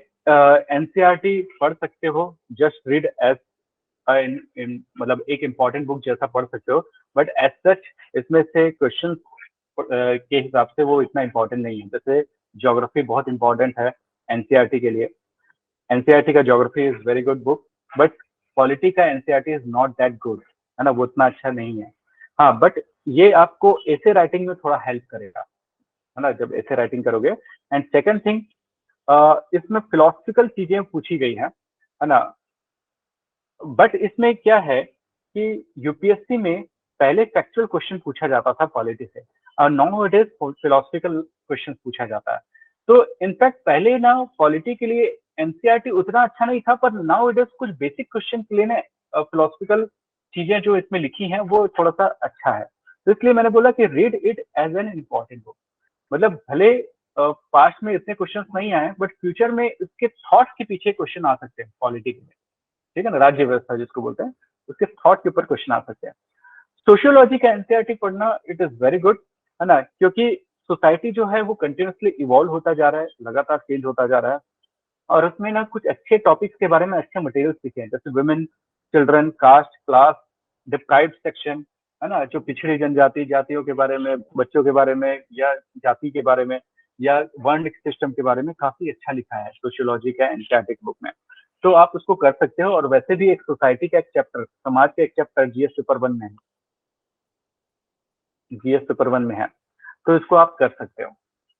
एनसीईआरटी पढ़ सकते हो, जस्ट रीड एज मतलब एक इंपॉर्टेंट बुक जैसा पढ़ सकते हो, बट एज सच इसमें से क्वेश्चन के हिसाब से वो इतना इंपॉर्टेंट नहीं है। जैसे ज्योग्राफी बहुत इंपॉर्टेंट है एनसीईआरटी के लिए, एनसीईआरटी का geography is very good book, but polity का NCERT is not that good, है ना, वो उतना अच्छा नहीं है। हाँ, बट ये आपको ऐसे राइटिंग में थोड़ा हेल्प करेगा, है ना, जब ऐसे राइटिंग करोगे। एंड सेकंड थिंग, इसमें फिलोसफिकल चीजें पूछी गई है ना, बट इसमें क्या है कि यूपीएससी में पहले फैक्चुअल क्वेश्चन पूछा जाता था पॉलिटी से, और now it is philosophical question पूछा जाता है। तो इनफैक्ट पहले ना पॉलिटी के लिए एनसीईआरटी उतना अच्छा नहीं था, पर नाउ इट इज कुछ बेसिक क्वेश्चन के लिए ना फिलोसफिकल चीजें जो इसमें लिखी हैं वो थोड़ा सा अच्छा है। तो इसलिए मैंने बोला कि read it as an important book. मतलब भले पास्ट में इतने क्वेश्चंस नहीं आए, बट फ्यूचर में इसके थॉट्स के पीछे क्वेश्चन आ सकते हैं पॉलिटी के लिए, ठीक है ना, राज्य व्यवस्था जिसको बोलते हैं, उसके थॉट के ऊपर क्वेश्चन आ सकते हैं। सोशियोलॉजी का एनसीईआरटी पढ़ना इट इज वेरी गुड, है ना, क्योंकि सोसाइटी जो है वो कंटिन्यूसली इवॉल्व होता जा रहा है, लगातार चेंज होता जा रहा है, और उसमें ना कुछ अच्छे टॉपिक्स के बारे में अच्छे मटेरियल्स लिखे हैं, जैसे women, children, caste, class, deprived section, है ना, जो पिछड़ी जनजाति जातियों के बारे में, बच्चों के बारे में, या जाति के बारे में, या वर्ण सिस्टम के बारे में काफी अच्छा लिखा है सोशियोलॉजी का एनसीईआरटी बुक में। तो आप उसको कर सकते हो, और वैसे भी एक सोसाइटी का एक चैप्टर, समाज का एक चैप्टर जीएस पेपर 1 में है, जीएस पेपर 1 में है, तो इसको आप कर सकते हो,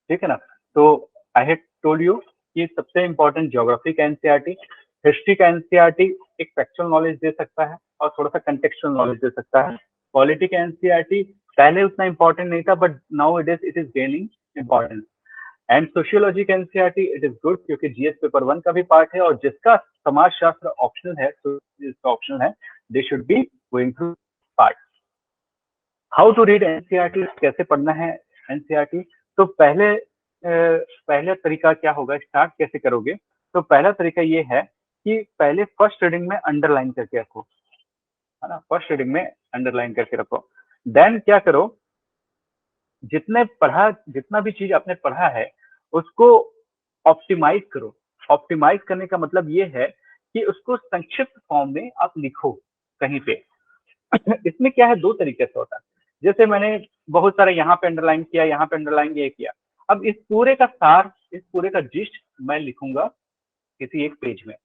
ठीक है ना। तो आई हैव टोल्ड यू कि सबसे इंपॉर्टेंट ज्योग्राफी का एनसीईआरटी, हिस्ट्री का एनसीईआरटी एक फैक्चुअल नॉलेज दे सकता है और थोड़ा सा कंटेक्चुअल नॉलेज दे सकता है। पॉलिटी का एनसीईआरटी पहले उतना इंपॉर्टेंट नहीं था, but now it is gaining importance. And sociology का एनसीईआरटी इट इज गुड, क्योंकि जीएस पेपर 1 का भी पार्ट है, और जिसका समाजशास्त्र ऑप्शनल है, तो इसका ऑप्शनल है, they should be going through part. How to read NCERT, कैसे पढ़ना है एनसीईआरटी? तो पहला तरीका क्या होगा, स्टार्ट कैसे करोगे? तो पहला तरीका ये है कि पहले फर्स्ट रीडिंग में अंडरलाइन करके रखो, है ना, फर्स्ट रीडिंग में अंडरलाइन करके रखो। देन क्या करो, जितना भी चीज आपने पढ़ा है उसको ऑप्टिमाइज करो। ऑप्टिमाइज करने का मतलब ये है कि उसको संक्षिप्त फॉर्म में आप लिखो कहीं पे। इसमें क्या है, 2 तरीके से होता है। जैसे मैंने बहुत सारे यहाँ पे अंडरलाइन किया, यहाँ पे अंडरलाइन ये किया, अब इस पूरे का सार, इस पूरे का जिस्ट मैं लिखूंगा किसी एक पेज में।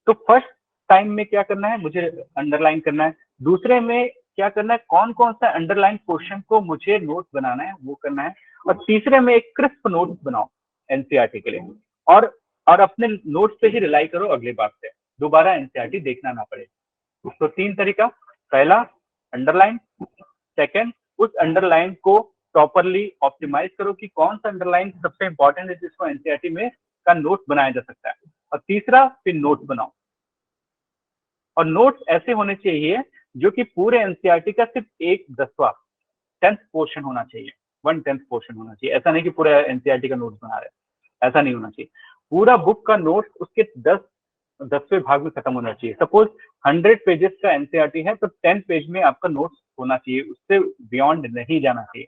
तो फर्स्ट टाइम में क्या करना है, मुझे अंडरलाइन करना है। दूसरे में क्या करना है, कौन कौन सा अंडरलाइन क्वेश्चन को मुझे नोट बनाना है वो करना है। और तीसरे में एक क्रिस्प नोट बनाओ एनसीईआरटी के लिए, और अपने नोट्स पे ही रिलाई करो अगली बार से, दोबारा एनसीईआरटी देखना ना पड़े। तो 3 तरीका, पहला अंडरलाइन, सेकंड उस अंडरलाइन को प्रॉपरली ऑप्टिमाइज करो कि कौन सा अंडरलाइन सबसे इंपॉर्टेंट है जिसको एनसीईआरटी में का नोट बनाया जा सकता है, और तीसरा फिर नोट बनाओ। और नोट्स ऐसे होने चाहिए जो कि पूरे एनसीईआरटी का सिर्फ 1/10 10th पोर्शन होना चाहिए, 1/10 पोर्शन होना चाहिए। ऐसा नहीं कि पूरा एनसीईआरटी का नोट्स बना रहे, ऐसा नहीं होना चाहिए। पूरा बुक का नोट्स उसके 10वें भाग में खत्म होना चाहिए। सपोज 100 पेजेस का एनसीईआरटी है तो 10 पेज में आपका नोट्स होना चाहिए, उससे बियॉन्ड नहीं जाना चाहिए।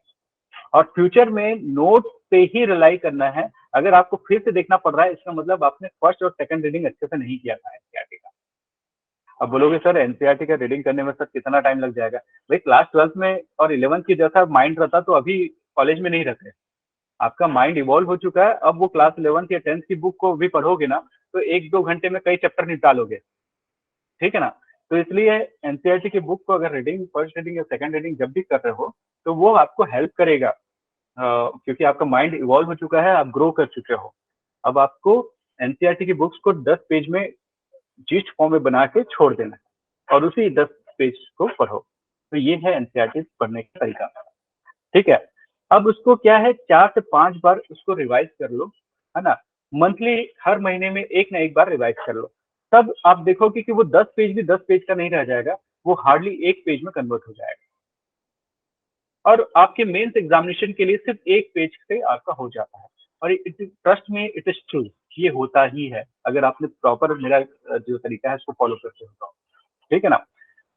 और फ्यूचर में नोट्स पे ही रिलाई करना है। अगर आपको फिर से देखना पड़ रहा है, इसका मतलब आपने फर्स्ट और सेकंड रीडिंग अच्छे से नहीं किया था एनसीईआरटी का। अब बोलोगे सर एनसीईआरटी का रीडिंग करने में सर कितना टाइम लग जाएगा? भाई क्लास 12th में और 11th की जैसा माइंड रहता तो अभी कॉलेज में नहीं रहते, आपका माइंड इवॉल्व हो चुका है, अब वो क्लास 11th या 10th की बुक को भी पढ़ोगे ना तो 1-2 घंटे में कई चैप्टर निपटा लोगे, ठीक है ना। तो इसलिए एनसीईआरटी की बुक को अगर रीडिंग, फर्स्ट रीडिंग या सेकंड रीडिंग जब भी कर रहे हो तो वो आपको हेल्प करेगा, क्योंकि आपका माइंड इवॉल्व हो चुका है, आप ग्रो कर चुके हो। अब आपको एनसीईआरटी की बुक्स को 10 पेज में जीस्ट फॉर्म में बना के छोड़ देना है और उसी 10 पेज को पढ़ो। तो ये है एनसीईआरटी पढ़ने का तरीका, ठीक है। अब उसको क्या है, 4 से 5 बार उसको रिवाइज कर लो, है ना। मंथली हर महीने में एक ना एक बार रिवाइज कर लो, तब आप देखोगे कि वो 10 पेज भी 10 पेज का नहीं रह जाएगा, वो हार्डली 1 पेज में कन्वर्ट हो जाएगा और आपके मेंस एग्जामिनेशन के लिए सिर्फ 1 पेज से आपका हो जाता है। और इट इज, ट्रस्ट में, इट इज ट्रू, ये होता ही है अगर आपने प्रॉपर मेरा जो तरीका है उसको फॉलो करते हो तो, ठीक है ना।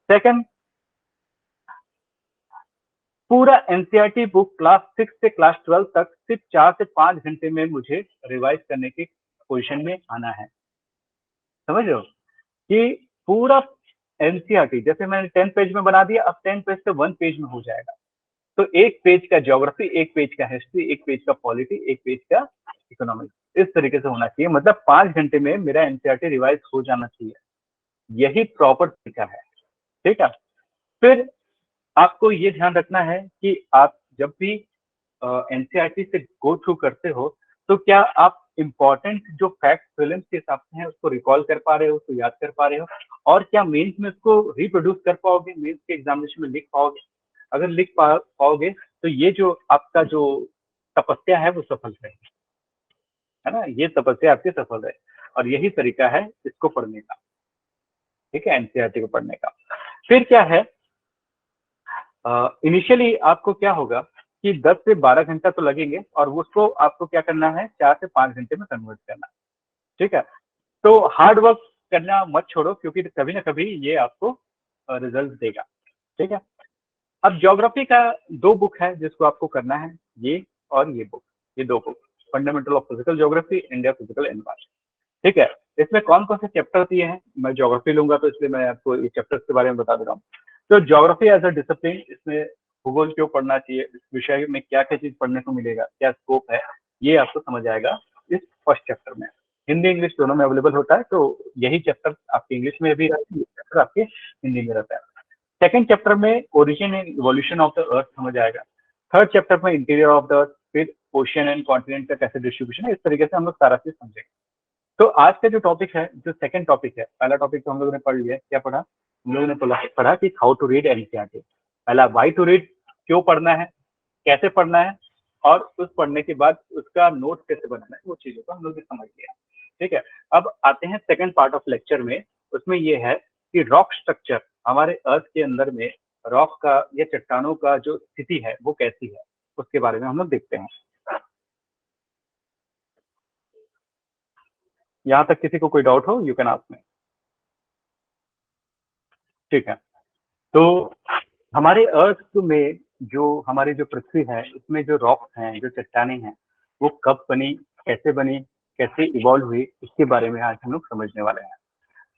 सेकंड, पूरा एनसीईआरटी बुक क्लास 6 से क्लास 12 तक सिर्फ 4 से 5 घंटे में मुझे रिवाइज करने की पोजीशन में आना है, समझ रहे हो कि पूरा एनसीईआरटी जैसे मैंने 10 पेज में बना दिया, अब 10 पेज से 1 पेज में हो जाएगा। तो 1 पेज का ज्योग्राफी, 1 पेज का हिस्ट्री, 1 पेज का पॉलिटी, 1 पेज का इकोनॉमिक्स, इस तरीके से होना चाहिए। मतलब 5 घंटे में मेरा एनसीईआरटी रिवाइज हो जाना चाहिए, यही प्रॉपर तरीका है, ठीक है। फिर आपको ये ध्यान रखना है कि आप जब भी एनसीईआरटी से गो थ्रू करते हो तो क्या आप इम्पोर्टेंट जो फैक्ट फिल्म के हिसाब से हैं उसको रिकॉल कर पा रहे हो, उसको याद कर पा रहे हो, और क्या मेंस में उसको रिप्रोड्यूस कर पाओगे, मेंस के एग्जामिनेशन में लिख पाओगे। अगर लिख पाओगे तो ये जो आपका जो तपस्या है वो सफल रहेगी, है ना, ये तपस्या आपकी सफल है और यही तरीका है इसको पढ़ने का, ठीक है, एनसीईआरटी को पढ़ने का। फिर क्या है, इनिशियली आपको क्या होगा कि 10 से 12 घंटा तो लगेंगे और उसको आपको क्या करना है, 4 से 5 घंटे में कन्वर्ट करना, ठीक है। तो हार्ड वर्क करना मत छोड़ो, क्योंकि कभी ना कभी ये आपको रिजल्ट देगा, ठीक है। अब ज्योग्राफी का 2 बुक है जिसको आपको करना है, ये और ये बुक, ये 2 book, fundamental of physical geography, India physical environment, ठीक है। इसमें कौन कौन से चैप्टर दिए हैं, मैं ज्योग्राफी लूंगा तो इसलिए मैं आपको ये चैप्टर्स के बारे में बता दे रहा हूँ। तो ज्योग्राफी एज अ डिसिप्लिन, इसमें भूगोल क्यों पढ़ना चाहिए, इस विषय में क्या क्या चीज पढ़ने को मिलेगा, क्या स्कोप है, ये आपको समझ आएगा इस फर्स्ट चैप्टर में। हिंदी इंग्लिश दोनों में अवेलेबल होता है, तो यही चैप्टर आपके इंग्लिश में भी रहता है, चैप्टर आपके हिंदी में रहता है। सेकेंड चैप्टर में origin and evolution of the earth समझ आएगा। थर्ड चैप्टर में इंटीरियर ऑफ द अर्थ, फिर ओशियन एंड कॉन्टिनेंट का कैसे डिस्ट्रीब्यूशन है, इस तरीके से हम लोग सारा चीज समझेंगे। तो आज का जो टॉपिक है, जो सेकंड टॉपिक है, पहला टॉपिक तो हम लोगों ने पढ़ लिया, क्या पढ़ा हम लोगों ने, पढ़ा कि हाउ टू रीड एनसीईआरटी। पहला व्हाई टू रीड, क्यों पढ़ना है, कैसे पढ़ना है, और उस पढ़ने के बाद उसका नोट कैसे बनाना है, वो चीजों को हम लोग ने समझ लिया, ठीक है। अब आते हैं सेकंड पार्ट ऑफ लेक्चर में, उसमें ये है कि रॉक स्ट्रक्चर, हमारे अर्थ के अंदर में रॉक का या चट्टानों का जो स्थिति है वो कैसी है, उसके बारे में हम लोग देखते हैं। यहाँ तक किसी को कोई डाउट हो, यू कैन आस्क मी, ठीक है। तो हमारे अर्थ में जो हमारी जो पृथ्वी है, इसमें जो रॉक हैं, जो चट्टाने हैं, वो कब बनी, कैसे इवॉल्व हुई, इसके बारे में आज हम लोग समझने वाले हैं।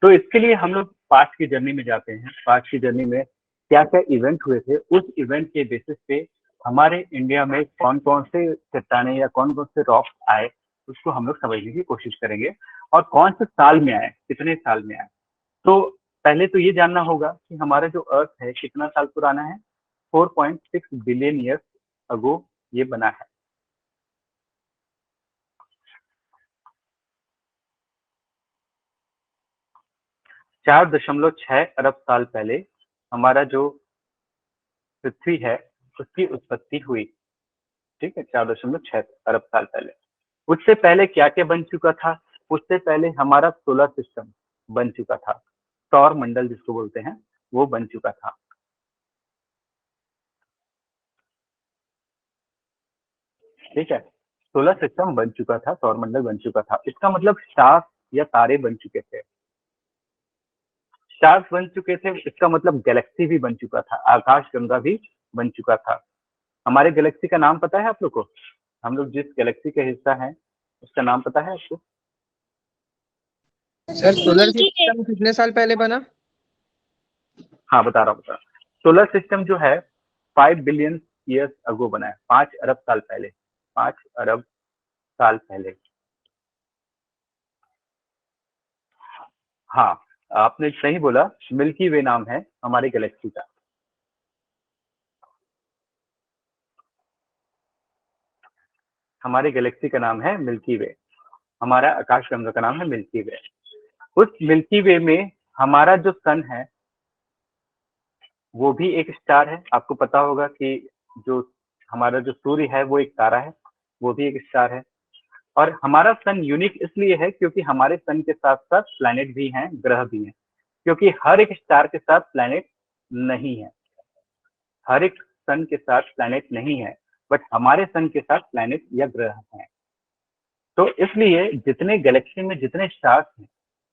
तो इसके लिए हम लोग पास्ट की जर्नी में जाते हैं, पास्ट की जर्नी में क्या क्या इवेंट हुए थे, उस इवेंट के बेसिस पे हमारे इंडिया में कौन कौन से चट्टाने या कौन कौन से रॉक आए, उसको हम लोग समझने की कोशिश करेंगे, और कौन से साल में आए, कितने साल में आए। तो पहले तो ये जानना होगा कि हमारा जो अर्थ है कितना साल पुराना है, 4.6 बिलियन ईयर्स अगो ये बना है। चार 4.6 अरब साल पहले हमारा जो पृथ्वी है उसकी उत्पत्ति हुई, ठीक है, 4.6 अरब साल पहले। उससे पहले क्या क्या बन चुका था, उससे पहले हमारा सोलर सिस्टम बन चुका था, सौर मंडल जिसको बोलते हैं वो बन चुका था, ठीक है। सोलर सिस्टम बन चुका था, सौर मंडल बन चुका था, इसका मतलब स्टार्स या तारे बन चुके थे, स्टार्स बन चुके थे, इसका मतलब गैलेक्सी भी बन चुका था, आकाश गंगा भी बन चुका था। हमारे गैलेक्सी का नाम पता है आप लोग को, हम लोग जिस गैलेक्सी का हिस्सा है उसका नाम पता है आपको? सर सोलर सिस्टम कितने साल पहले बना? हाँ बता रहा हूँ। सोलर सिस्टम जो है 5 बिलियन ईयर्स अगो बना है, 5 अरब साल पहले, 5 अरब साल पहले। हाँ, आपने सही बोला, मिल्की वे नाम है हमारी गैलेक्सी का। हमारी गैलेक्सी का नाम है मिल्की वे, हमारा आकाशगंगा का नाम है मिल्की वे। उस मिल्की वे में हमारा जो सन है वो भी एक स्टार है। आपको पता होगा कि जो हमारा जो सूर्य है वो एक तारा है, वो भी एक स्टार है। और हमारा सन यूनिक इसलिए है क्योंकि हमारे सन के साथ साथ प्लैनेट भी हैं, ग्रह भी हैं। क्योंकि हर एक स्टार के साथ प्लैनेट नहीं है, हर एक सन के साथ प्लैनेट नहीं है, बट हमारे सन के साथ प्लैनेट या ग्रह हैं। तो इसलिए जितने गैलेक्सी में जितने स्टार्स हैं,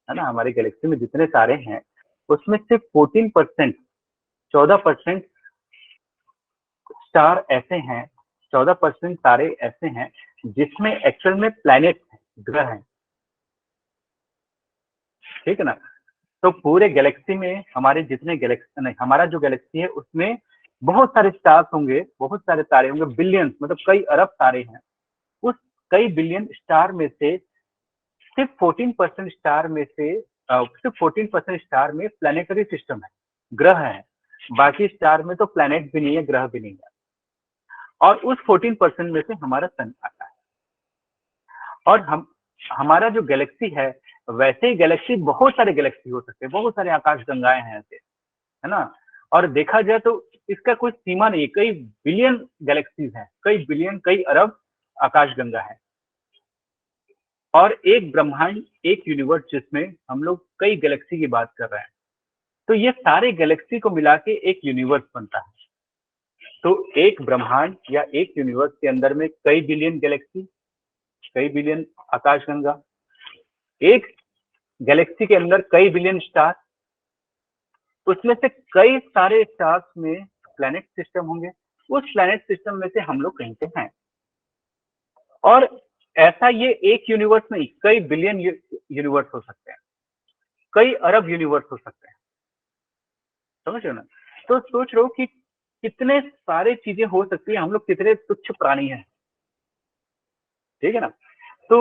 है ना, हमारी गैलेक्सी में जितने तारे हैं, उसमें सिर्फ 14%, 14% स्टार ऐसे हैं, 14% तारे ऐसे हैं जिसमें एक्चुअल में प्लैनेट है, ग्रह हैं। ठीक है ना। तो पूरे गैलेक्सी में हमारे जितने गैलेक्सी नहीं, हमारा जो गैलेक्सी है उसमें बहुत सारे स्टार्स होंगे, बहुत सारे तारे होंगे, बिलियंस, मतलब कई अरब तारे हैं। उस कई बिलियन स्टार में से सिर्फ 14% स्टार में से सिर्फ 14% स्टार में प्लानिटरी सिस्टम है, ग्रह है। बाकी स्टार में तो प्लैनेट भी नहीं है, ग्रह भी नहीं है। और उस 14% में से हमारा सन आता है। और हमारा जो गैलेक्सी है, वैसे ही गैलेक्सी बहुत सारे गैलेक्सी हो सकते हैं, बहुत सारे आकाश गंगाएं हैं ऐसे, है ना। और देखा जाए तो इसका कोई सीमा नहीं, कई बिलियन गैलेक्सीज हैं, कई बिलियन, कई अरब आकाश गंगा है। और एक ब्रह्मांड, एक यूनिवर्स जिसमें हम लोग कई गैलेक्सी की बात कर रहे हैं। तो ये सारे गैलेक्सी को मिला के एक यूनिवर्स बनता है। तो एक ब्रह्मांड या एक यूनिवर्स के अंदर में कई बिलियन गैलेक्सी, कई बिलियन आकाशगंगा, एक गैलेक्सी के अंदर कई बिलियन स्टार, उसमें से कई सारे स्टार्स में प्लैनेट सिस्टम होंगे, उस प्लैनेट सिस्टम में से हम लोग कहीं से हैं। और ऐसा ये एक यूनिवर्स नहीं, कई बिलियन यूनिवर्स हो सकते हैं, कई अरब यूनिवर्स हो सकते हैं, समझ रहे हो ना। तो सोच रहे हो कि कितने सारे चीजें हो सकती है, हम लोग कितने तुच्छ प्राणी हैं, ठीक है ना। तो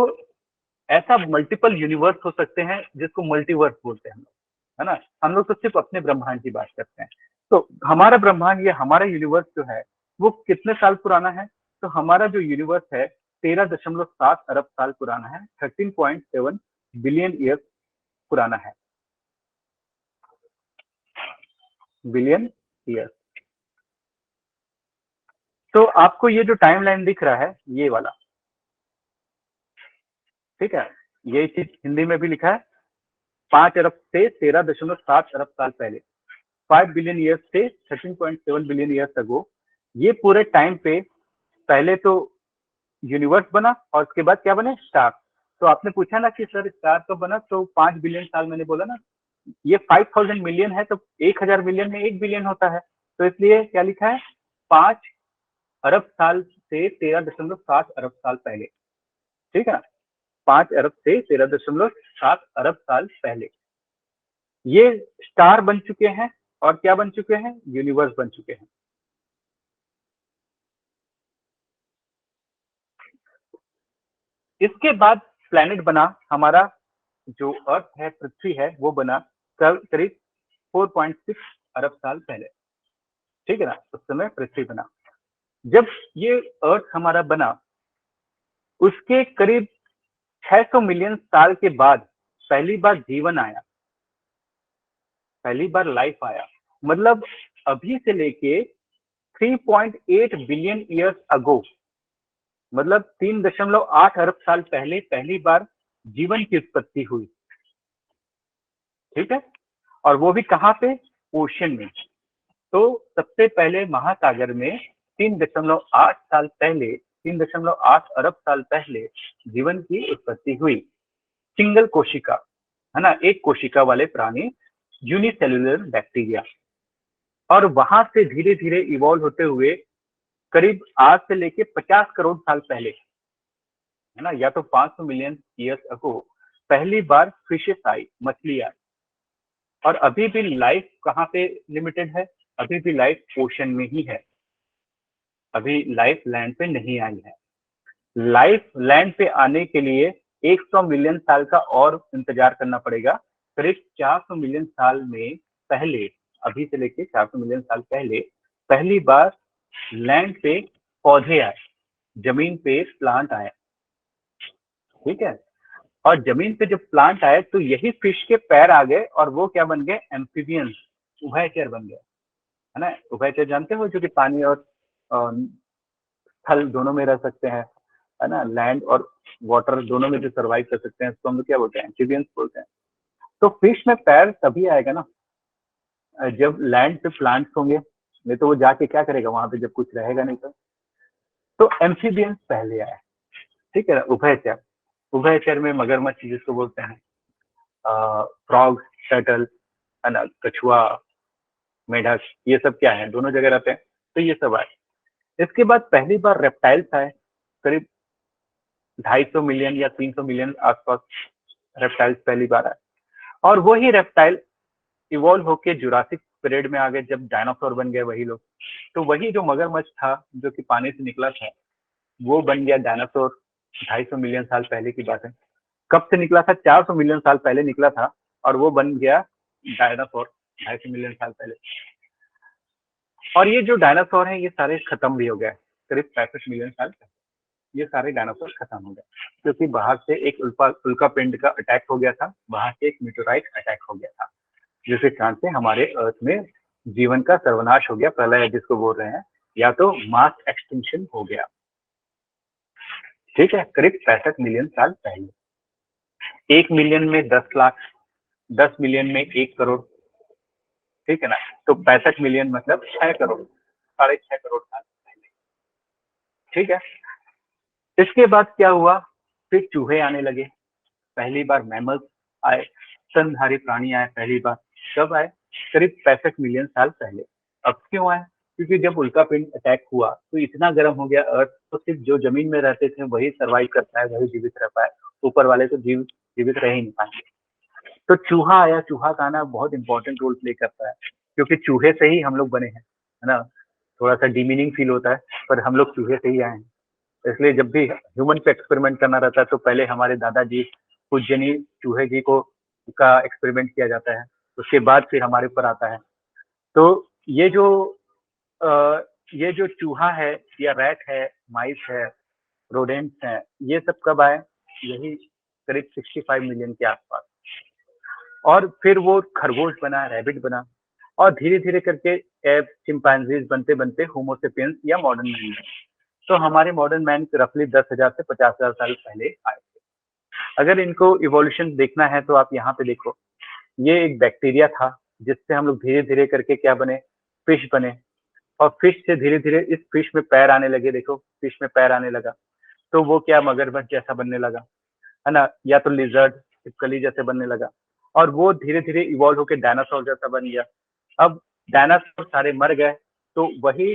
ऐसा मल्टीपल यूनिवर्स हो सकते हैं जिसको मल्टीवर्स बोलते हैं हम लोग, है ना। हम लोग तो सिर्फ अपने ब्रह्मांड की बात करते हैं। तो हमारा ब्रह्मांड या हमारा यूनिवर्स जो है वो कितने साल पुराना है, तो हमारा जो यूनिवर्स है 13.7 अरब साल पुराना है, 13.7 बिलियन ईयर पुराना है, बिलियन ईयर। तो आपको ये जो टाइमलाइन दिख रहा है ये वाला, ठीक है, ये चीज हिंदी में भी लिखा है, 5 अरब से 13.7 अरब साल पहले, 5 बिलियन ईयर्स से 13.7 बिलियन ईयर्स अगो। ये पूरे टाइम पे पहले तो यूनिवर्स बना और उसके बाद क्या बने, स्टार। तो आपने पूछा ना कि सर स्टार कब बना, तो 5 बिलियन साल, मैंने बोला ना, ये 5000 मिलियन है तो 1000 मिलियन में 1 बिलियन होता है। तो इसलिए क्या लिखा है, 5 अरब साल से 13.7 अरब साल पहले, ठीक है ना, 5 अरब से 13.7 अरब साल पहले ये स्टार बन चुके हैं। और क्या बन चुके हैं, यूनिवर्स बन चुके हैं। इसके बाद प्लैनेट बना, हमारा जो अर्थ है, पृथ्वी है, वो बना करीब 4.6 अरब साल पहले, ठीक है ना। उस समय पृथ्वी बना। जब ये अर्थ हमारा बना उसके करीब 600 मिलियन साल के बाद पहली बार जीवन आया, पहली बार लाइफ आया। मतलब अभी से लेके 3.8 बिलियन ईयर्स अगो, मतलब 3.8 अरब साल पहले पहली बार जीवन की उत्पत्ति हुई, ठीक है। और वो भी कहाँ पे, ओशन में। तो सबसे पहले महासागर में 3.8 साल पहले, 3.8 अरब साल पहले जीवन की उत्पत्ति हुई। सिंगल कोशिका, है ना, एक कोशिका वाले प्राणी, यूनिसेल्युलर बैक्टीरिया। और वहां से धीरे धीरे इवॉल्व होते हुए करीब आज से लेके 50 करोड़ साल पहले, है ना, या तो 500 मिलियन ईयर्स अगो पहली बार फिशेस आई, मछली आई। और अभी भी लाइफ कहाँ पे लिमिटेड है, अभी भी लाइफ ओशन में ही है, अभी लाइफ लैंड पे नहीं आई है। लाइफ लैंड पे आने के लिए 100 मिलियन साल का और इंतजार करना पड़ेगा। करीब 400 मिलियन साल में पहले, अभी से लेके 400 मिलियन साल पहले पहली बार लैंड पे पौधे आए, जमीन पे प्लांट आए। ठीक है, और जमीन पे जब प्लांट आए तो यही फिश के पैर आ गए और वो क्या बन गए, एम्फीबियंस, उभयचर बन गए, है ना। उभयचर जानते हो, जो कि पानी और स्थल दोनों में रह सकते हैं, है ना, लैंड और वाटर दोनों में जो सर्वाइव कर सकते हैं, उसको हम लोग क्या बोलते हैं, एम्फीबियंस बोलते हैं। तो फिश में पैर तभी आएगा ना जब लैंड पे प्लांट्स होंगे, नहीं तो वो जाके क्या करेगा वहां पे जब कुछ रहेगा नहीं तो एम्फीबियंस पहले आए। ठीक है ना, उभयचर, उभयचर में मगरमच्छ जिसको बोलते हैं, फ्रॉग, टर्टल, है ना, कछुआ, मेढक, ये सब क्या है, दोनों जगह रहते हैं, तो ये सब आए। इसके बाद पहली बार रेप्टाइल्स आए, करीब 250 मिलियन या 300 मिलियन आसपास रेप्टाइल्स पहली बार आए। और वही रेप्टाइल इवॉल्व होके जुरासिक पीरियड में आ गए, जब डायनासोर बन गए वही लोग। तो वही जो मगरमच्छ था जो कि पानी से निकला था, वो बन गया डायनासोर। 250 मिलियन साल पहले की बात है। कब से निकला था, 400 मिलियन साल पहले निकला था, और वो बन गया डायनासोर 250 मिलियन साल पहले। और ये जो डायनासोर है ये सारे खत्म भी हो गए, करीब 65 मिलियन साल पहले ये सारे डायनासोर खत्म हो गए, क्योंकि बाहर से एक उल्का पिंड का अटैक हो गया था, बाहर से एक मीटोराइट अटैक हो गया था, जिसके कारण से हमारे अर्थ में जीवन का सर्वनाश हो गया, प्रलय जिसको बोल रहे हैं, या तो मास एक्सटिंक्शन हो गया। ठीक है, करीब 65 मिलियन साल पहले। 1 मिलियन में 10 लाख, 10 मिलियन में 1 करोड़। ठीक है ना, तो 65 मिलियन मतलब 6 करोड़, 6.5 करोड़ साल पहले। ठीक है, इसके बाद क्या हुआ, फिर चूहे आने लगे, पहली बार मैमल्स आए, स्तनधारी प्राणी आए पहली बार। कब आए, करीब 65 मिलियन साल पहले। अब क्यों आए, क्योंकि जब उल्का पिंड अटैक हुआ तो इतना गर्म हो गया अर्थ, तो सिर्फ जो जमीन में रहते थे वही सर्वाइव कर पाए, वही जीवित रह पाए, ऊपर वाले तो जीवित रह ही नहीं पाएंगे। तो चूहा आया, चूहा का आना बहुत इंपॉर्टेंट रोल प्ले करता है, क्योंकि चूहे से ही हम लोग बने हैं, है ना। थोड़ा सा डिमीनिंग फील होता है, पर हम लोग चूहे से ही आए हैं। इसलिए जब भी ह्यूमन पे एक्सपेरिमेंट करना रहता है तो पहले हमारे दादाजी पूज्यनी चूहे जी को का एक्सपेरिमेंट किया जाता है, उसके बाद फिर हमारे ऊपर आता है। तो ये जो अ, ये जो चूहा है या रैट है, माइस है, रोडेंट्स हैं, ये सब कब आए, यही करीब 65 मिलियन के आसपास। और फिर वो खरगोश बना, रैबिट बना, और धीरे धीरे करके एप, चिंपैंजीज बनते बनते होमोसेपियंस या मॉडर्न मैन बने। तो हमारे मॉडर्न मैन रफली 10,000 से 50,000 साल पहले आए थे। अगर इनको इवोल्यूशन देखना है तो आप यहाँ पे देखो, ये एक बैक्टीरिया था जिससे हम लोग धीरे धीरे करके क्या बने, फिश बने। और फिश से धीरे धीरे इस फिश में पैर आने लगे, देखो फिश में पैर आने लगा, तो वो क्या मगरमच्छ जैसा बनने लगा, है ना, या तो लिजर्ड, छिपकली जैसे बनने लगा, और वो धीरे धीरे इवॉल्व होकर डायनासोर जैसा बन गया। अब डायनासोर सारे मर गए, तो वही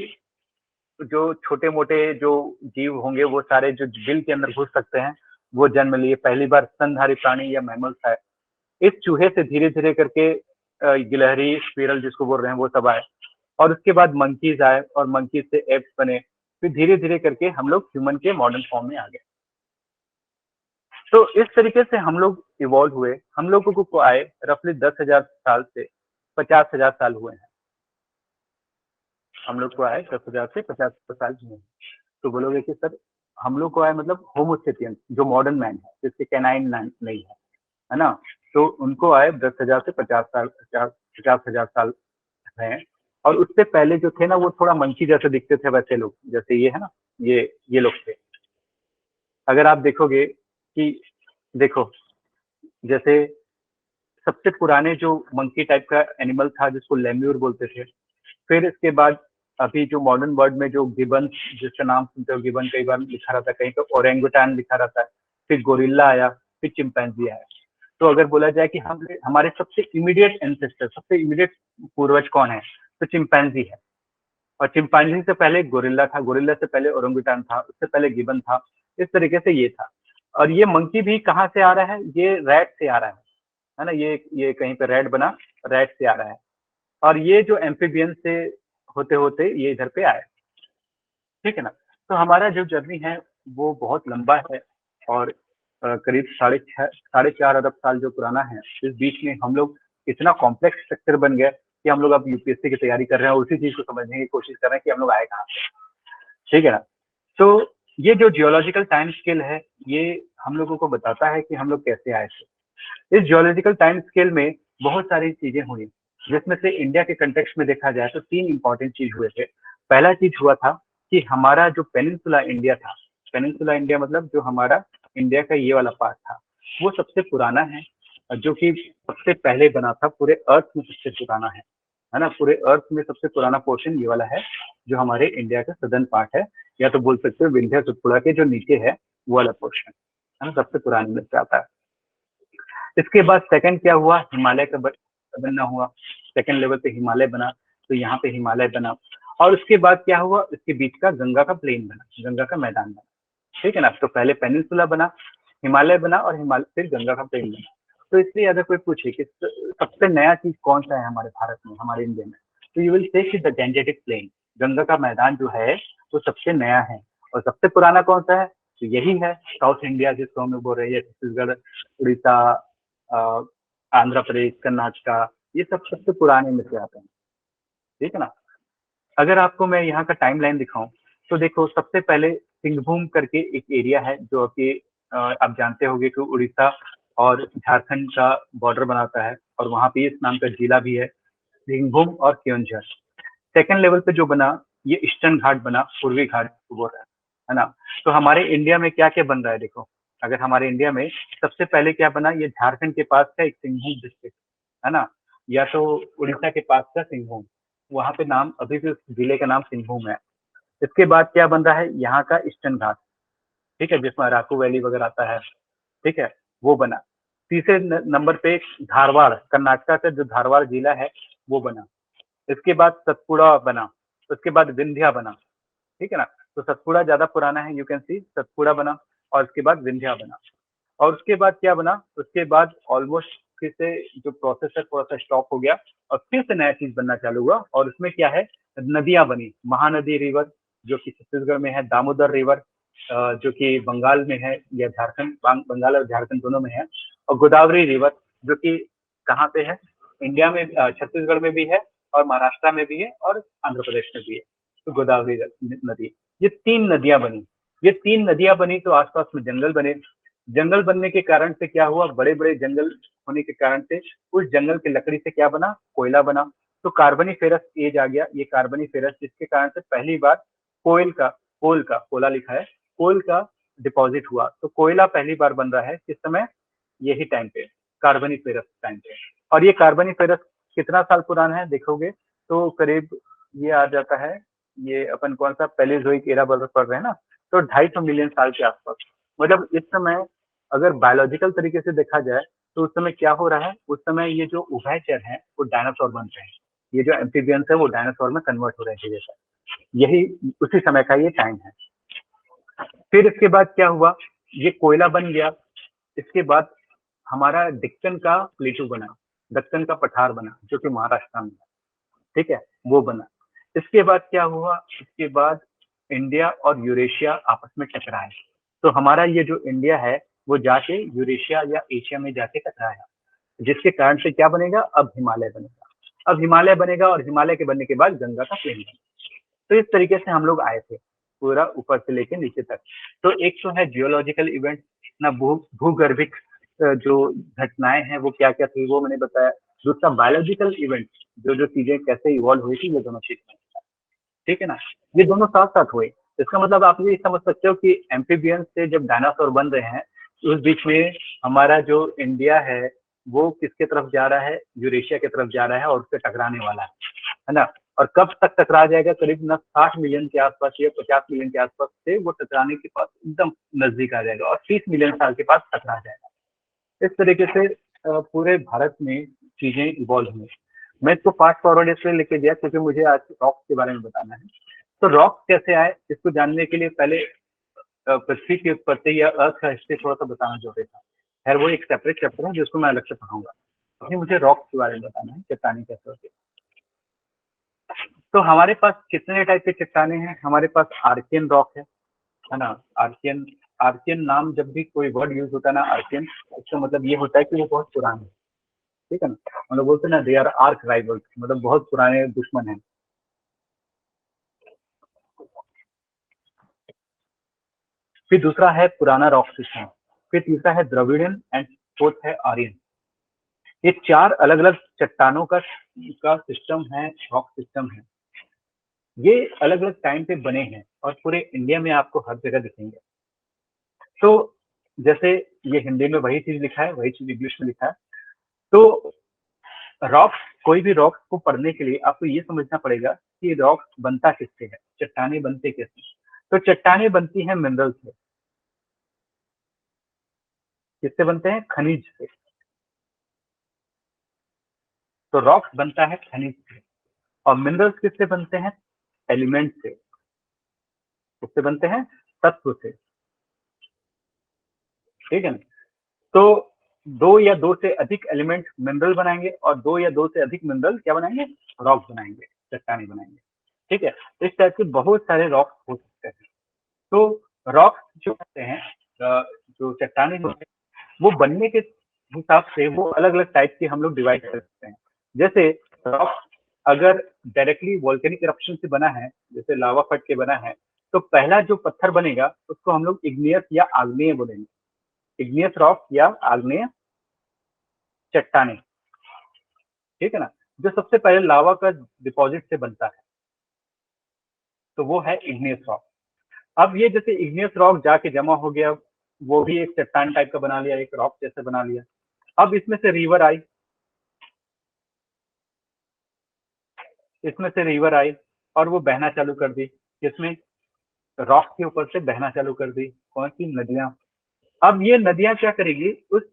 जो छोटे मोटे जो जीव होंगे वो सारे जो बिल के अंदर घुस सकते हैं, वो जन्म लिए, पहली बार स्तनधारी प्राणी या मैमल्स आए। इस चूहे से धीरे धीरे करके गिलहरी, स्क्विरल जिसको बोल रहे हैं, वो सब आए, और उसके बाद मंकीज आए, और मंकीज से एप्स बने, फिर धीरे धीरे करके हम लोग ह्यूमन के मॉडर्न फॉर्म में आ गए। तो इस तरीके से हम लोग इवॉल्व हुए। हम लोगों को आए रफली 10,000 साल से 50,000 साल हुए हैं। हम लोग को आए 10,000 से 50,000 साल हुए हैं। तो बोलोगे कि सर हम लोग को आए मतलब होमोसेपियंस जो मॉडर्न मैन है, जिसके कैनाइन नहीं है ना, तो उनको आए 10,000 से 50,000 साल हैं। और उससे पहले जो थे ना, वो थोड़ा मंकी जैसे दिखते थे, वैसे लोग जैसे ये है ना, ये लोग थे। अगर आप देखोगे कि देखो, जैसे सबसे पुराने जो मंकी टाइप का एनिमल था जिसको लेम्यूर बोलते थे। फिर इसके बाद अभी जो मॉडर्न वर्ल्ड में जो गिबन, जिसका नाम सुनते हो, गिबन कई बार लिखा रहता है, कहीं पर ओरेंगुटान लिखा रहता है, फिर गोरिल्ला आया, फिर चिंपैंजी आया। तो अगर बोला जाए कि हम हमारे सबसे इमीडिएट एंसेस्टर, सबसे इमीडिएट पूर्वज कौन है, तो चिंपैंजी है। और चिंपैंजी से पहले गोरिल्ला था, गोरिल्ला से पहले ओरेंगुटान था, उससे पहले गिबन था। इस तरीके से ये था। और ये मंकी भी कहाँ से आ रहा है, ये रैट से आ रहा है ना, ये कहीं पे रैट बना, रैट से आ रहा है। और ये जो एम्फीबियन से होते होते ये इधर पे आए। ठीक है ना, तो हमारा जो जर्नी है वो बहुत लंबा है और करीब 4.5 अरब साल जो पुराना है। इस बीच में हम लोग इतना कॉम्प्लेक्स स्ट्रक्चर बन गया कि हम लोग अब यूपीएससी की तैयारी कर रहे हैं और उसी चीज को समझने की कोशिश कर रहे हैं कि हम लोग आए कहाँ से। ठीक है ना। तो ये जो जियोलॉजिकल टाइम स्केल है, ये हम लोगों को बताता है कि हम लोग कैसे आए थे। इस जियोलॉजिकल टाइम स्केल में बहुत सारी चीजें हुई, जिसमें से इंडिया के कंटेक्स्ट में देखा जाए तो 3 इंपॉर्टेंट चीज हुए थे। पहला चीज हुआ था कि हमारा जो पेनिनसुला इंडिया था, पेनिनसुला इंडिया मतलब जो हमारा इंडिया का ये वाला पार्ट था, वो सबसे पुराना है, जो कि सबसे पहले बना था पूरे अर्थ में, सबसे पुराना है ना। पूरे अर्थ में सबसे पुराना पोर्शन ये वाला है, जो हमारे इंडिया का सदर्न पार्ट है, या तो बोल सकते हो विंध्य सतपुड़ा के जो नीचे है वो वाला पोर्शन है ना, सबसे पुराने में से आता है। इसके बाद सेकंड क्या हुआ, हिमालय का बनना हुआ। सेकंड लेवल पे हिमालय बना, तो यहाँ पे हिमालय बना। और उसके बाद क्या हुआ, इसके बीच का गंगा का प्लेन बना, गंगा का मैदान बना। ठीक है ना। तो पहले पेनिनसुला बना, हिमालय बना और हिमालय फिर गंगा का प्लेन बना। तो इसलिए अगर कोई पूछे कि सबसे नया चीज कौन सा है हमारे भारत में, हमारे इंडिया में, तो यू विल से कि द गैंजेटिक प्लेन, गंगा का मैदान जो है वो सबसे नया है। और सबसे पुराना कौन सा है, तो यही है साउथ इंडिया, जिसको हम लोग बोल रहे हैं छत्तीसगढ़, उड़ीसा, आंध्र प्रदेश, कर्नाटका, ये सब सबसे पुराने में से आते हैं। ठीक है ना। अगर आपको मैं यहाँ का टाइमलाइन दिखाऊं तो देखो, सबसे पहले सिंहभूम करके एक एरिया है जो कि आप जानते होंगे कि उड़ीसा और झारखंड का बॉर्डर बनाता है, और वहां पे इस नाम का जिला भी है, सिंहभूम और केयोंझर। सेकंड लेवल पे जो बना, ये ईस्टर्न घाट बना, पूर्वी घाट बोल रहा है ना। तो हमारे इंडिया में क्या क्या बन रहा है देखो, अगर हमारे इंडिया में सबसे पहले क्या बना, ये झारखंड के पास का एक सिंहभूम डिस्ट्रिक्ट है ना, या तो उड़ीसा के पास का सिंहभूम, वहां पे नाम अभी भी उस जिले का नाम सिंहभूम है। इसके बाद क्या बन रहा है, यहाँ का ईस्टर्न घाट, ठीक है, जिसमें अराकू वैली वगैरह आता है, ठीक है, वो बना। तीसरे नंबर पे धारवाड़, कर्नाटका का जो धारवाड़ जिला है वो बना। इसके बाद सतपुड़ा बना, उसके बाद विंध्या बना। ठीक है ना। तो सतपुड़ा ज्यादा पुराना है, यू कैन सी, सतपुड़ा बना और उसके बाद विंध्या बना। और उसके बाद क्या बना, उसके बाद ऑलमोस्ट फिर से जो प्रोसेस है थोड़ा सा स्टॉप हो गया और फिर से नया चीज बनना चालू हुआ। और उसमें क्या है, नदियां बनी, महानदी रिवर जो कि छत्तीसगढ़ में है, दामोदर रिवर जो कि बंगाल में है, या झारखंड, बंगाल और झारखंड दोनों में है, और गोदावरी रिवर जो कि कहाँ पे है, इंडिया में, छत्तीसगढ़ में भी है और महाराष्ट्र में भी है और आंध्र प्रदेश में भी है। तो गोदावरी नदी, ये 3 नदियां बनी। ये 3 नदियां बनी तो आसपास में जंगल बने। जंगल बनने के कारण से क्या हुआ, बड़े बड़े जंगल होने के कारण से उस जंगल की लकड़ी से क्या बना, कोयला बना। तो कार्बनीफेरस एज आ गया, ये कार्बनीफेरस, जिसके कारण से पहली बार कोला लिखा है, कोल का डिपॉजिट हुआ। तो कोयला पहली बार बन रहा है किस समय, यही टाइम पे, कार्बनीफेरस टाइम पे। और ये कार्बनीफेरस कितना साल पुराना है देखोगे तो करीब ये आ जाता है, ये अपन कौन सा पैलेजोइक एरा पढ़ रहे हैं ना, तो 250 मिलियन साल के आसपास। मतलब इस समय अगर बायोलॉजिकल तरीके से देखा जाए तो उस समय क्या हो रहा है, उस समय ये जो उभयचर है वो डायनासोर बन रहे हैं, ये जो एम्फीबियंस है वो डायनासोर में कन्वर्ट हो रहे हैं धीरे से। यही उसी समय का ये टाइम है। फिर इसके बाद क्या हुआ, ये कोयला बन गया। इसके बाद हमारा दक्कन का प्लेटू बना, दक्कन का पठार बना जो कि महाराष्ट्र में है, ठीक है, वो बना। इसके बाद क्या हुआ, इसके बाद इंडिया और यूरेशिया आपस में टकराए। तो हमारा ये जो इंडिया है वो जाके यूरेशिया या एशिया में जाके टकराया, जिसके कारण से क्या बनेगा, अब हिमालय बनेगा। अब हिमालय बनेगा और हिमालय के बनने के बाद गंगा का प्लेन बनेगा। तो इस तरीके से हम लोग आए थे, पूरा ऊपर से लेके नीचे तक। तो एक तो है जियोलॉजिकल इवेंट ना, भूगर्भिक जो घटनाएं हैं वो क्या क्या थी वो मैंने बताया। दूसरा बायोलॉजिकल इवेंट, जो जो चीजें कैसे इवॉल्व हुई थी, ये दोनों चीजें, ठीक है ना, ये दोनों साथ साथ हुए। इसका मतलब आप ये समझ सकते हो कि एम्फीबियंस से जब डायनासोर बन रहे हैं तो उस बीच में हमारा जो इंडिया है वो किसके तरफ जा रहा है, यूरेशिया की तरफ जा रहा है और उससे टकराने वाला है ना। और कब तक टकरा जाएगा, करीब ना 60 मिलियन के आसपास या 50 मिलियन के आसपास से वो टकराने के पास एकदम नजदीक आ जाएगा और 30 मिलियन साल के पास टकरा जाएगा। इस तरीके से पूरे भारत में चीजें इवॉल्व हुई। मैं इसको फास्ट फॉरवर्ड इसलिए लेके गया क्योंकि मुझे आज रॉक के बारे में बताना है। तो रॉक कैसे आए, इसको जानने के लिए पहले पृथ्वी के उत्पत्ति या अर्थ का हिस्ट्री थोड़ा सा बताना जरूरी था। खैर वो एक सेपरेट चैप्टर है जिसको मैं अलग से पढ़ाऊंगा। अभी मुझे रॉक के बारे में बताना है, चट्टानी कैसे होती है। तो हमारे पास कितने टाइप के चट्टाने हैं, हमारे पास आर्कियन रॉक है, है ना। आर्कियन, आर्कियन नाम जब भी कोई वर्ड यूज होता है ना आर्कियन, इसका मतलब ये होता है कि वो बहुत पुराने हैं, ठीक है ना। हम लोग बोलते हैं ना दे आर आर्क राइवल्स, मतलब बहुत पुराने दुश्मन हैं। फिर दूसरा है पुराना रॉक सिस्टम, फिर तीसरा है द्रविडियन एंड फोर्थ है आर्यन। ये चार अलग अलग चट्टानों का सिस्टम है, रॉक सिस्टम है। ये अलग अलग टाइम पे बने हैं और पूरे इंडिया में आपको हर जगह दिखेंगे। तो जैसे ये हिंदी में वही चीज लिखा है, वही चीज इंग्लिश में लिखा है। तो रॉक, कोई भी रॉक को पढ़ने के लिए आपको ये समझना पड़ेगा कि रॉक बनता किससे है, चट्टाने बनते कैसे। तो चट्टाने बनती हैं मिनरल से। किससे बनते हैं? खनिज से। तो रॉक बनता है खनिज से, और मिनरल्स किससे बनते हैं? एलिमेंट से। किससे बनते हैं? तत्व से, ठीक है ना। तो दो या दो से अधिक एलिमेंट मिनरल बनाएंगे और दो या दो से अधिक मिनरल क्या बनाएंगे? रॉक बनाएंगे, चट्टाने बनाएंगे, ठीक है। इस टाइप के बहुत सारे रॉक हो सकते हैं। तो रॉक जो होते हैं, जो चट्टाने होते हैं, वो बनने के हिसाब से वो अलग अलग टाइप के हम लोग डिवाइड कर सकते हैं। जैसे रॉक अगर डायरेक्टली वोल्केनिक इरप्शन से बना है, जैसे लावा फट के बना है, तो पहला जो पत्थर बनेगा उसको हम लोग इग्नियस या आग्नेय बोलेंगे। इग्नियस रॉक या आग्नेय चट्टाने, ठीक है ना। जो सबसे पहले लावा का डिपॉजिट से बनता है, तो वो है इग्नियस रॉक। अब ये जैसे इग्नियस रॉक जाके जमा हो गया, वो भी एक चट्टान टाइप का बना लिया, एक रॉक जैसे बना लिया। अब इसमें से रिवर आई, इसमें से रिवर आई और वो बहना चालू कर दी। जिसमें रॉक के ऊपर से बहना चालू कर दी। कौन सी? नदियां। अब ये नदियां क्या करेगी? उस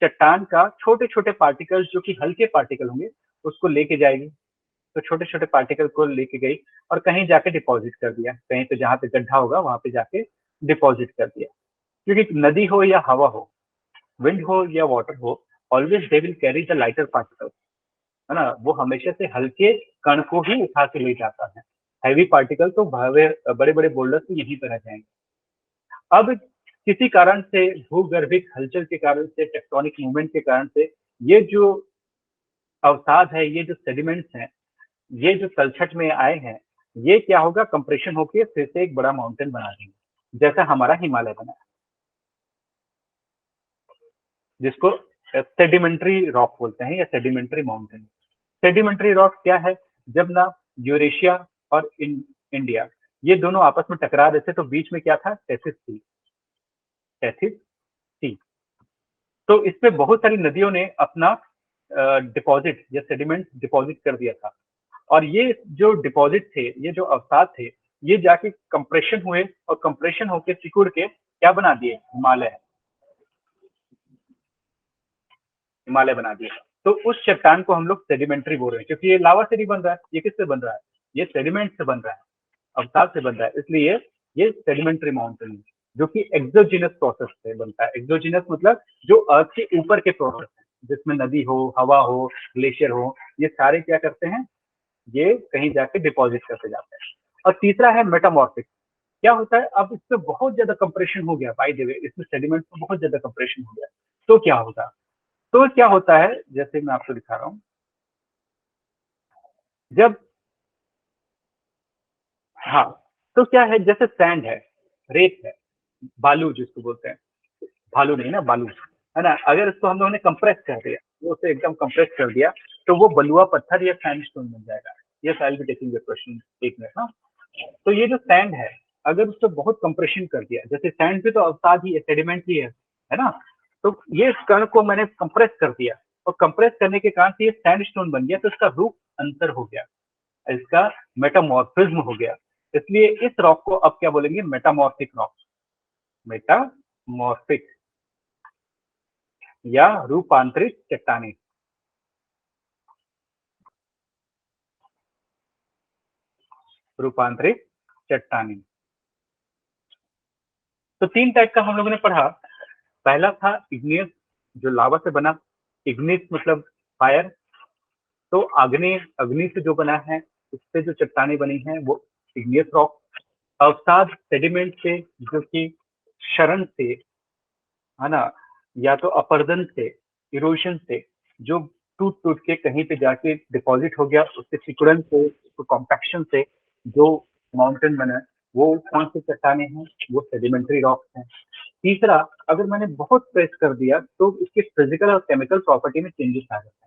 चट्टान का छोटे छोटे पार्टिकल, जो कि हल्के पार्टिकल होंगे, उसको लेके जाएगी। तो छोटे छोटे पार्टिकल को लेके गई और कहीं जाके डिपॉजिट कर दिया, कहीं पे जहां पे गड्ढा होगा वहां पे जाके डिपॉजिट कर दिया। क्योंकि नदी हो या हवा हो, विंड हो या वाटर हो, always they will carry the lighter particle, है ना। वो हमेशा से हल्के कण को ही उठा के ले जाता है। हैवी पार्टिकल तो बड़े बड़े बोल्डर से यहीं पर रह जाएंगे। अब किसी कारण से, भूगर्भिक हलचल के कारण से, टेक्टोनिक मूवमेंट के कारण से, ये जो अवसाद है, ये जो सेडिमेंट्स हैं, ये जो तलछट में आए हैं, ये क्या होगा? कंप्रेशन होके फिर से एक बड़ा माउंटेन बना देंगे, जैसा हमारा हिमालय बना है, जिसको सेडिमेंट्री रॉक बोलते हैं या सेडिमेंट्री माउंटेन। सेडिमेंट्री रॉक क्या है? जब ना यूरेशिया और इंडिया, ये दोनों आपस में टकरा रहे थे, तो बीच में क्या था? Tethys sea. Tethys sea. तो इसमें बहुत सारी नदियों ने अपना डिपॉजिट या सेडिमेंट डिपॉजिट कर दिया था। और ये जो डिपॉजिट थे, ये जो अवसाद थे, ये जाके कंप्रेशन हुए और कंप्रेशन होके सिकुड़ के क्या बना दिए? हिमालय। हिमालय बना दिए। तो उस चट्टान को हम लोग सेडिमेंट्री बोल रहे हैं, क्योंकि ये लावा से नहीं बन रहा है। ये किससे बन रहा है? ये सेडिमेंट से बन रहा है, अवसाद से बन रहा है, इसलिए ये सेडिमेंट्री माउंटेन है, जो कि एक्सोजीनस प्रोसेस से बनता है। एक्सोजीनस मतलब जो अर्थ के ऊपर के प्रोसेस है, जिसमें नदी हो, हवा हो, ग्लेशियर हो, ये सारे क्या करते हैं? ये कहीं जाके डिपॉजिट करते जाते हैं। और तीसरा है मेटामॉर्फिक। क्या होता है? अब इसमें बहुत ज्यादा कंप्रेशन हो गया, बाय द वे इसमें सेडिमेंट में बहुत ज्यादा कंप्रेशन हो गया, तो क्या होगा? तो क्या होता है, जैसे मैं आपको दिखा रहा हूं, जब, हाँ, तो क्या है, जैसे सैंड है, रेत है, बालू जिसको बोलते हैं, भालू नहीं ना, बालू, है ना। अगर इसको हम लोगों ने कंप्रेस कर दिया, वो उसे एकदम कंप्रेस कर दिया, तो वो बलुआ पत्थर या सैंडस्टोन बन जाएगा। ये I will be taking your question, एक मिनट। हाँ, तो ये जो सैंड है, अगर उसको बहुत कंप्रेशन कर दिया, जैसे सैंड पे तो अवसाद ही है, सेडिमेंट ही है ना। तो ये कण को मैंने कंप्रेस कर दिया, और कंप्रेस करने के कारण से ये सैंडस्टोन बन गया, तो इसका रूप अंतर हो गया, इसका मेटामॉर्फिज्म हो गया। इसलिए इस रॉक को अब क्या बोलेंगे? Metamorphic rock. मेटामॉर्फिक या रूपांतरित चट्टाने। रूपांतरित चट्टाने। तो तीन टाइप का हम लोगों ने पढ़ा। पहला था इग्नियस, जो लावा से बना। इग्निस मतलब फायर। तो अग्नि, अग्नि से जो बना है, उससे जो चट्टाने बनी हैं वो इग्नियस रॉक। अवसाद सेडिमेंट से, जो कि क्षरण से, है ना, या तो अपर्दन से, इरोशन से, जो टूट टूट के कहीं पे जाके डिपॉजिट हो गया, उसके सिकुड़न से, कॉम्पैक्शन से जो माउंटेन बना, वो कौन सी चट्टाने हैं? वो सेडिमेंट्री रॉक्स हैं। तीसरा, अगर मैंने बहुत प्रेस कर दिया तो इसके फिजिकल और केमिकल प्रॉपर्टी में चेंजेस आ जाते हैं।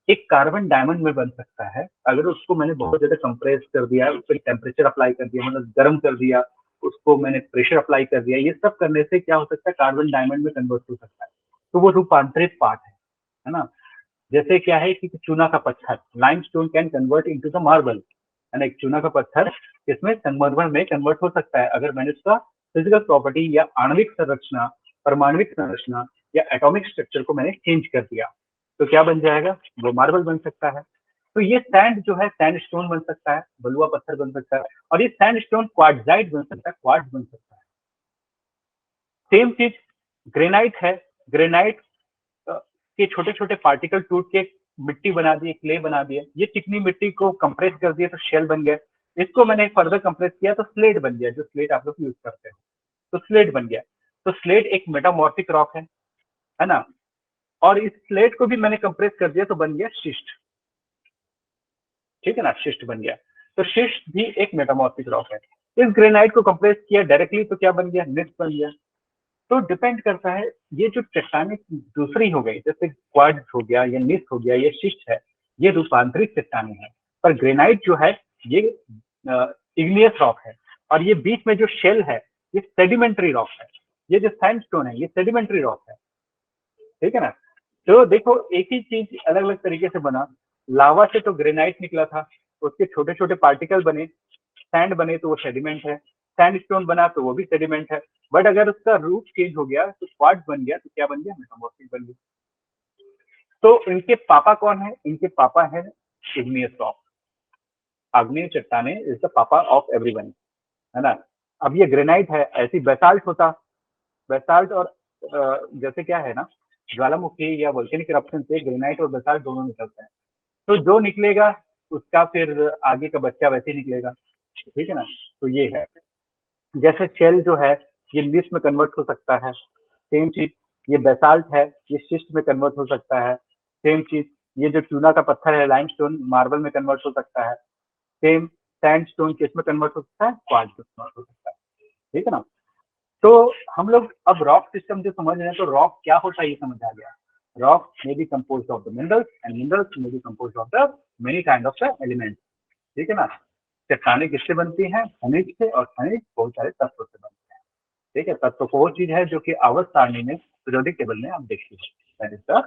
एक कार्बन डायमंड में बन सकता है अगर उसको मैंने बहुत ज्यादा कंप्रेस कर दिया, उस पर टेम्परेचर अप्लाई कर दिया, मतलब गर्म कर दिया, उसको मैंने प्रेशर अप्लाई कर दिया, ये सब करने से क्या हो सकता है? कार्बन डायमंड में कन्वर्ट हो सकता है। तो वो रूपांतरित पार्ट है ना। जैसे क्या है कि चूना का पत्थर, limestone can convert into the marble, है ना। एक चूना का पत्थर इसमें संगमरमर में कन्वर्ट हो सकता है अगर मैंने उसका फिजिकल प्रॉपर्टी या आणविक संरचना, परमाणविक संरचना या एटॉमिक स्ट्रक्चर को मैंने चेंज कर दिया, तो क्या बन जाएगा? वो मार्बल बन सकता है। तो ये सैंड जो है, सैंड स्टोन बन सकता है, बलुआ पत्थर बन सकता है, और ये सैंड स्टोन क्वार्ट्जाइट बन सकता है, क्वार्ट्ज बन सकता है। सेम चीज ग्रेनाइट है। ग्रेनाइट के छोटे छोटे पार्टिकल टूट के मिट्टी बना दी, क्ले बना दिया। ये चिकनी मिट्टी को कंप्रेस कर दिया तो शेल बन गया। इसको मैंने फर्दर कंप्रेस किया तो स्लेट बन गया, जो स्लेट आप लोग यूज करते हैं, तो स्लेट बन गया। तो स्लेट एक मेटामॉर्फिक रॉक है ना। और इस स्लेट को भी मैंने कंप्रेस कर दिया तो बन गया शिस्ट, ठीक है ना, शिस्ट बन गया। तो शिस्ट भी एक मेटामॉर्फिक रॉक है। इस ग्रेनाइट को कंप्रेस किया डायरेक्टली तो क्या बन गया? निस्ट बन गया। तो डिपेंड करता है, ये जो चट्टानें दूसरी हो गई, जैसे क्वार्ट्ज हो गया या निस्ट हो गया, ये शिस्ट है, ये रूपांतरित चट्टानें हैं। पर ग्रेनाइट जो है ये इग्नियस रॉक है, और ये बीच में जो शेल है ये सेडिमेंट्री रॉक है। ये जो सैंडस्टोन है ये सेडिमेंट्री रॉक है, ठीक है ना। तो देखो, एक ही चीज अलग अलग तरीके से बना। लावा से तो ग्रेनाइट निकला था, उसके छोटे छोटे पार्टिकल बने, सैंड बने तो वो सेडिमेंट है, सैंडस्टोन बना तो वो भी सेडिमेंट है। बट अगर उसका रूप चेंज हो गया तो क्वार्ट्ज बन गया, तो क्या बन गया? मेटामॉर्फिक बन गया। तो इनके पापा कौन है? इनके पापा है इग्नियस रॉक। आग्नेय चट्टाने इज द पापा ऑफ एवरीवन, है ना। अब ये ग्रेनाइट है, ऐसी बेसाल्ट होता, बेसाल्ट और जैसे क्या है ना, ज्वालामुखी या वोल्केनिक इरप्शन से ग्रेनाइट और बेसाल्ट दोनों निकलते हैं। तो जो निकलेगा उसका फिर आगे का बच्चा वैसे ही निकलेगा, ठीक है ना। तो ये है, जैसे शेल जो है ये लिस्ट में कन्वर्ट हो सकता है, सेम चीज ये बेसाल्ट है, ये शिस्ट में कन्वर्ट हो सकता है। सेम चीज ये जो चूना का पत्थर है, लाइमस्टोन, मार्बल में कन्वर्ट हो सकता है। सेम सैंडस्टोन किस में कन्वर्ट हो सकता है? क्वार्ट्ज में कन्वर्ट हो सकता है, ठीक है ना। तो हम लोग अब रॉक सिस्टम जो समझ रहे हैं, तो रॉक क्या होता है ये समझ आ गया। Rock may be compose of the minerals and minerals may be compose of the many kind of the elements, ठीक है ना। चट्टानें किससे बनती हैं? खनिज से, और खनिज बहुत सारे तत्वों से बनते हैं, ठीक है। तत्व को वो चीज है जो कि आवर्त सारणी में, पीरियोडिक टेबल में आप देखिए, दैट इज द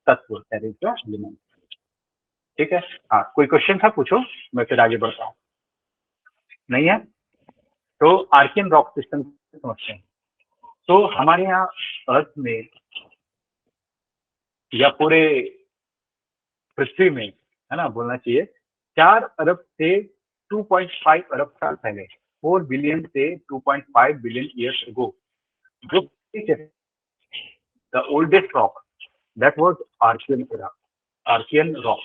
तत्व, दैट इज द एलिमेंट, ठीक है। हाँ, कोई क्वेश्चन था? पूछो, मैं फिर आगे बढ़ता हूँ। नहीं है तो आर्कियन रॉक सिस्टम समझते हैं। तो हमारे यहाँ अर्थ में या पूरे पृथ्वी में, है ना, बोलना चाहिए 4 अरब से 2.5 अरब साल पहले, 4 बिलियन से 2.5 बिलियन ईयर्स अगो, जो the oldest rock, that was archaean era, archaean rock.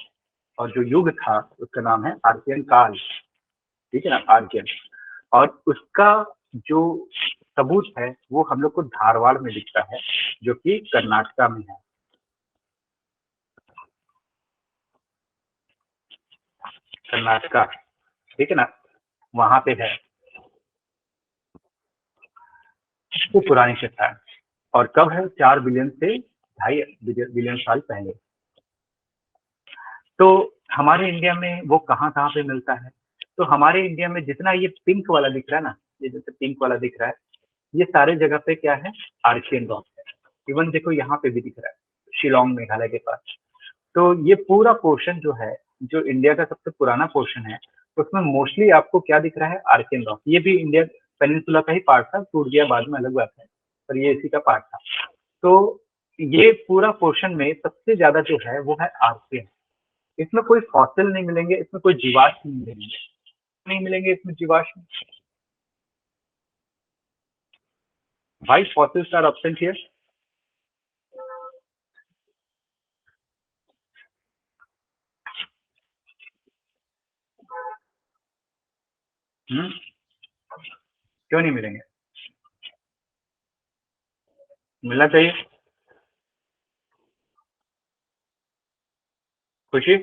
और जो युग था उसका नाम है आर्कियन काल, ठीक है ना, आर्कियन। और उसका जो सबूत है वो हम लोग को धारवाड़ में दिखता है, जो कि कर्नाटका में है, कर्नाटका, ठीक है ना, वहां पे है। सबसे पुरानी चट्टान, और कब है? 4 बिलियन से 2.5 बिलियन साल पहले। तो हमारे इंडिया में वो कहाँ कहाँ पे मिलता है? तो हमारे इंडिया में जितना ये पिंक वाला दिख रहा है ना, ये जैसे पिंक वाला दिख रहा है, ये सारे जगह पे क्या है? आर्कियन रॉक है। इवन देखो यहाँ पे भी दिख रहा है, शिलोंग मेघालय के पास। तो ये पूरा पोर्शन जो है, जो इंडिया का सबसे पुराना पोर्शन है, उसमें मोस्टली आपको क्या दिख रहा है? Archaean rock. ये भी इंडिया पेनिनसुला का ही पार्ट था, टूट गया बाद में, अलग बात है, पर ये इसी का पार्ट था। तो ये पूरा पोर्शन में सबसे ज्यादा जो है वो है आर्कियन। इसमें कोई फॉसिल नहीं मिलेंगे, इसमें कोई जीवाश्म नहीं मिलेंगे इसमें जीवाश्म। भाई फॉसिल्स आर एब्सेंट हियर। क्यों नहीं मिलेंगे? मिलना चाहिए। खुशी?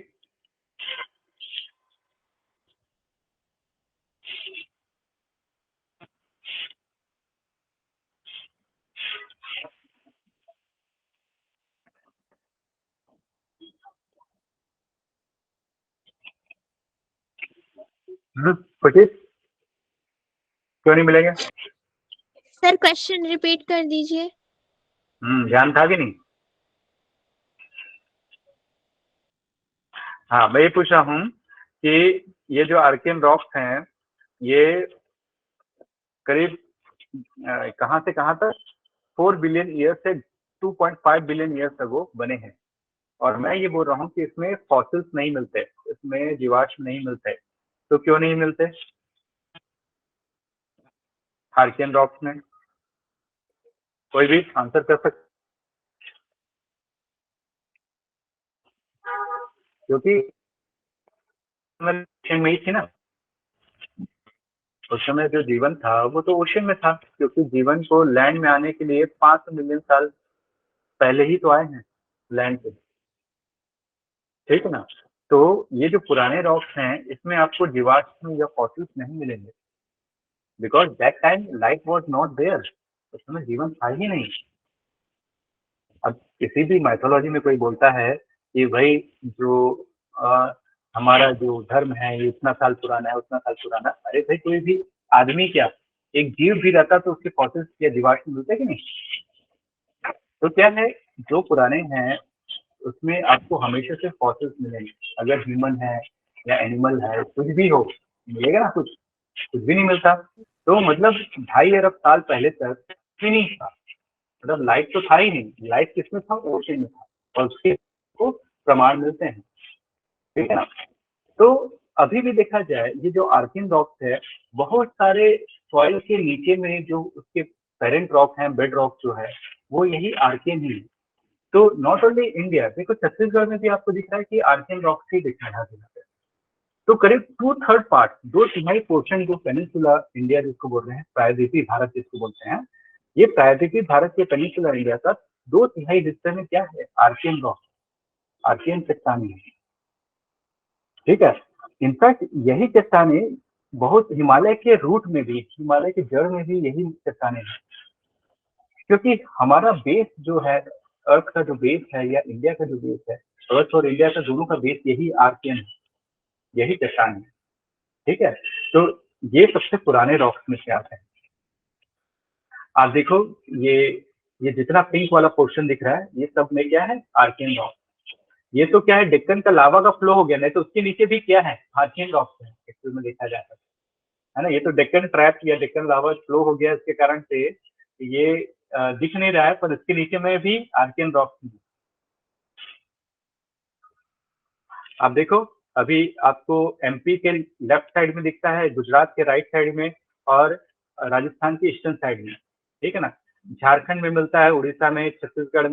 खुशी क्यों नहीं मिलेंगे? सर क्वेश्चन रिपीट कर दीजिए। ध्यान था कि नहीं? हाँ, मैं ये पूछ रहा हूँ कि ये जो आर्कियन रॉक्स हैं, ये करीब कहाँ से कहाँ तक 4 बिलियन ईयर से 2.5 बिलियन ईयर्स अगो बने हैं। और मैं ये बोल रहा हूँ कि इसमें फॉसिल्स नहीं मिलते, इसमें जीवाश्म नहीं मिलते। तो क्यों नहीं मिलते आर्कियन रॉक्स में? कोई भी आंसर कर सकता? क्योंकि ओशन में ही थी ना। उस समय जो जीवन था वो तो ओशन में था, क्योंकि जीवन को लैंड में आने के लिए 500 मिलियन साल पहले ही तो आए हैं लैंड पे, ठीक है ना। तो ये जो पुराने रॉक्स हैं, इसमें आपको जीवाश्म या फॉसिल्स नहीं मिलेंगे, because that time life was not there. उस समय जीवन था ही नहीं। अब किसी भी माइथोलॉजी में कोई बोलता है कि भाई जो हमारा जो धर्म है ये इतना साल पुराना है, उतना साल पुराना, अरे भाई कोई भी आदमी क्या, एक जीव भी रहता तो उसके फॉसिल्स या जीवाश्म मिलते कि नहीं? तो क्या है, जो पुराने हैं उसमें आपको हमेशा से फॉसिल्स मिलेंगे। अगर ह्यूमन है या एनिमल है, कुछ भी हो, मिलेगा ना? कुछ भी नहीं मिलता। तो मतलब 2.5 अरब साल पहले तक भी नहीं था, मतलब लाइफ तो था ही नहीं। लाइफ किसमें था? ओशन में था, और उसके को प्रमाण मिलते हैं, ठीक है ना। तो अभी भी देखा जाए, ये जो आर्कियन रॉक्स है, बहुत सारे सॉइल के नीचे में जो उसके पेरेंट रॉक हैं, बेड रॉक जो है, वो यही आर्कियन ही है। तो नॉट ओनली इंडिया, देखो छत्तीसगढ़ में भी आपको दिख रहा है कि आर्कियन रॉक्स ही दिख रहा है हर जगह पे। तो करीब 2/3 पार्ट, 2/3 पोर्शन जो पेनिनसुला इंडिया जिसको बोल रहे हैं, प्रायद्वीपीय भारत जिसको बोलते हैं, ये प्रायद्वीपीय भारत के पेनिनसुला इंडिया का 2/3 हिस्से में क्या है? आर्कियन रॉक, आर्कियन चट्टानें है, ठीक है। इनफैक्ट यही चट्टानें बहुत हिमालय के रूट में भी, हिमालय के जड़ में भी यही चट्टानें हैं, क्योंकि हमारा बेस जो है, अर्थ का जो बेस है या इंडिया का जो बेस है, अर्थ और इंडिया का दोनों का बेस यही आर्कियन है, यही चट्टान है, ठीक है। तो ये सबसे पुराने रॉक्स में से आते हैं। आप देखो, ये जितना पिंक वाला पोर्शन दिख रहा है, ये सब में क्या है? Archaean rock. ये तो क्या है, डेक्कन का लावा का फ्लो हो गया, नहीं तो उसके नीचे भी क्या है? आर्कियन रॉक्स है, एक्चुअल में देखा जाता है ना। ये तो डेक्कन ट्रैप या डेक्कन लावा फ्लो हो गया, इसके कारण से ये दिख नहीं रहा है, पर इसके नीचे में भी आर्कियन रॉक्स है। आप देखो, अभी आपको एमपी के लेफ्ट साइड में दिखता है, गुजरात के राइट साइड में, और राजस्थान की ईस्टर्न साइड में, ठीक है ना। झारखंड में मिलता है, उड़ीसा में, छत्तीसगढ़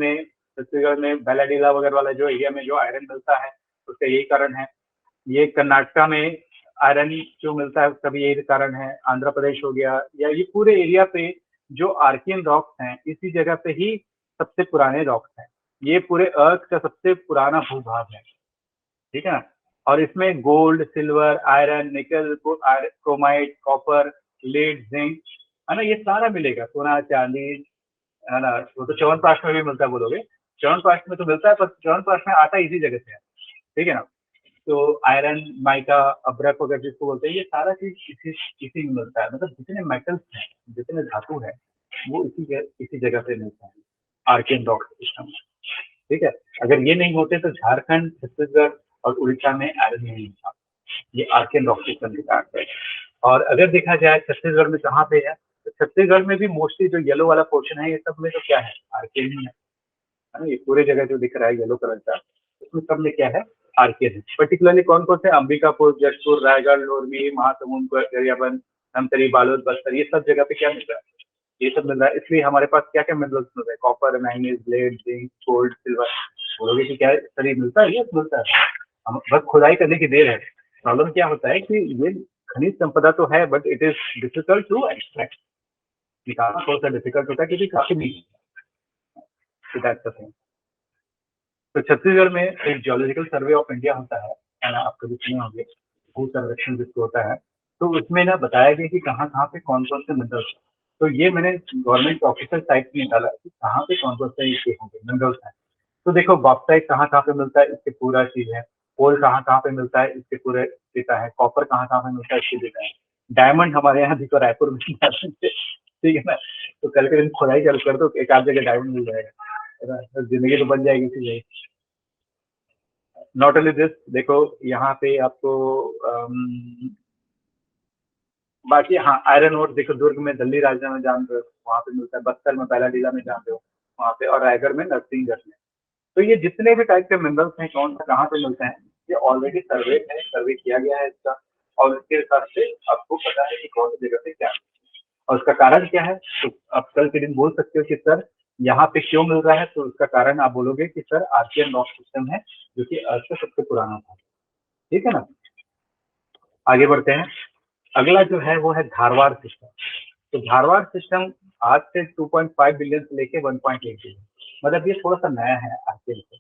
में बेलाडीला वगैरह वाला जो एरिया में जो आयरन मिलता है, उसका यही कारण है। ये कर्नाटका में आयरन जो मिलता है उसका भी यही कारण है। आंध्र प्रदेश हो गया, या ये पूरे एरिया पे जो आर्कियन रॉक्स हैं, इसी जगह पे ही सबसे पुराने रॉक्स हैं। ये पूरे अर्थ का सबसे पुराना भूभाग है, ठीक है ना। और इसमें गोल्ड, सिल्वर, आयरन, निकल, क्रोमाइट, कॉपर, लेड, जिंक, है ना, ये सारा मिलेगा। सोना, चांदी, है ना। वो तो च्यवनप्राश में भी मिलता है बोलोगे, च्यवनप्राश में तो मिलता है, पर च्यवनप्राश में आता इसी जगह से है, ठीक है ना। तो आयरन, माइका, अब्रक वगैरह जिसको बोलते हैं, ये सारा चीज इसी में मिलता है। मतलब जितने मेटल्स हैं, जितने धातु है, वो इसी जगह पे मिलता है, आर्कियन रॉक सिस्टम में, ठीक है। अगर ये नहीं होते तो झारखंड, छत्तीसगढ़ और उड़ीसा में आयरन नहीं था। ये आर्कियन रॉक सिस्टम के कारण है। और अगर देखा जाए छत्तीसगढ़ में कहाँ पे है, तो छत्तीसगढ़ में भी मोस्टली जो येलो वाला पोर्शन है, ये सब में तो क्या है? आर्कियन ही है ना। ये पूरे जगह जो दिख रहा है येलो कलर का, उसमें सब में क्या है? आर्कियन है। पर्टिकुलरली कौन कौन से? अंबिकापुर, जशपुर, रायगढ़, लोरमी, महासमुंद, गरियाबंद, धमतरी, बालोद, बस्तर, ये सब जगह पे क्या मिल रहा है? ये सब मिल रहा है। इसलिए हमारे पास क्या क्या मिनरल्स मिल रहे हैं? Copper, manganese, lead, zinc, gold, silver. बोलोगे कि क्या शरीर मिलता है? ये मिलता है, हम बस खुदाई करने की देर है। प्रॉब्लम क्या होता है कि ये खनिज संपदा तो है, but it is difficult to extract, निकालना थोड़ा सा डिफिकल्ट होता है क्योंकि काफी नहीं है। तो छत्तीसगढ़ में एक जियोलॉजिकल सर्वे ऑफ इंडिया होता है ना, आप कभी सुने होंगे, भू सर्वेक्षण जिसको होता है, तो उसमें ना बताया गया कि कहाँ कहाँ पे कौन कौन से मिनरल्स। तो ये मैंने गवर्नमेंट ऑफिशियल साइट में निकाला कि कहाँ पे कौन कौन से ये होंगे मिनरल्स हैं। तो देखो बॉक्साइट कहाँ कहाँ पे मिलता है, इसके पूरा चीज है। कोल कहाँ कहाँ पे मिलता है, इसके पूरे देता है। कॉपर कहाँ कहाँ पे मिलता है, इसके देता है। डायमंड हमारे यहाँ देखो रायपुर में ठीक है ना, तो कल के दिन खुदाई चालू कर दो, एक आध जगह डायमंड मिल जाएगा, तो जिंदगी तो बन जाएगी इसी जगह। नॉट ओनली दिस, देखो यहाँ पे आपको बाकी हाँ आयरन ओर देखो, दुर्ग में दल्ली राजा में जानते हो वहाँ पे मिलता है, बस्तर में बैलाडीला में जानते हो वहाँ पे, और रायगढ़ में नरसिंहगढ़ में। तो ये जितने भी टाइप के मिनरल्स हैं कौन सा कहाँ पे मिलते हैं, ये ऑलरेडी सर्वे है, सर्वे किया गया है इसका, और उसके हिसाब से आपको पता है कि कौन सी जगह पे क्या है और उसका कारण क्या है। तो आप कल के दिन बोल सकते हो कि सर यहाँ पे क्यों मिल रहा है, तो उसका कारण आप बोलोगे कि सर आर्कियन रॉक सिस्टम है जो कि अर्थ का सबसे पुराना था। ठीक है ना, आगे बढ़ते हैं। अगला जो है वो है धारवाड़ सिस्टम। तो धारवाड़ सिस्टम आज से 2.5 बिलियन से लेके 1.8 बिलियन, मतलब ये थोड़ा सा नया है आर्कियन से।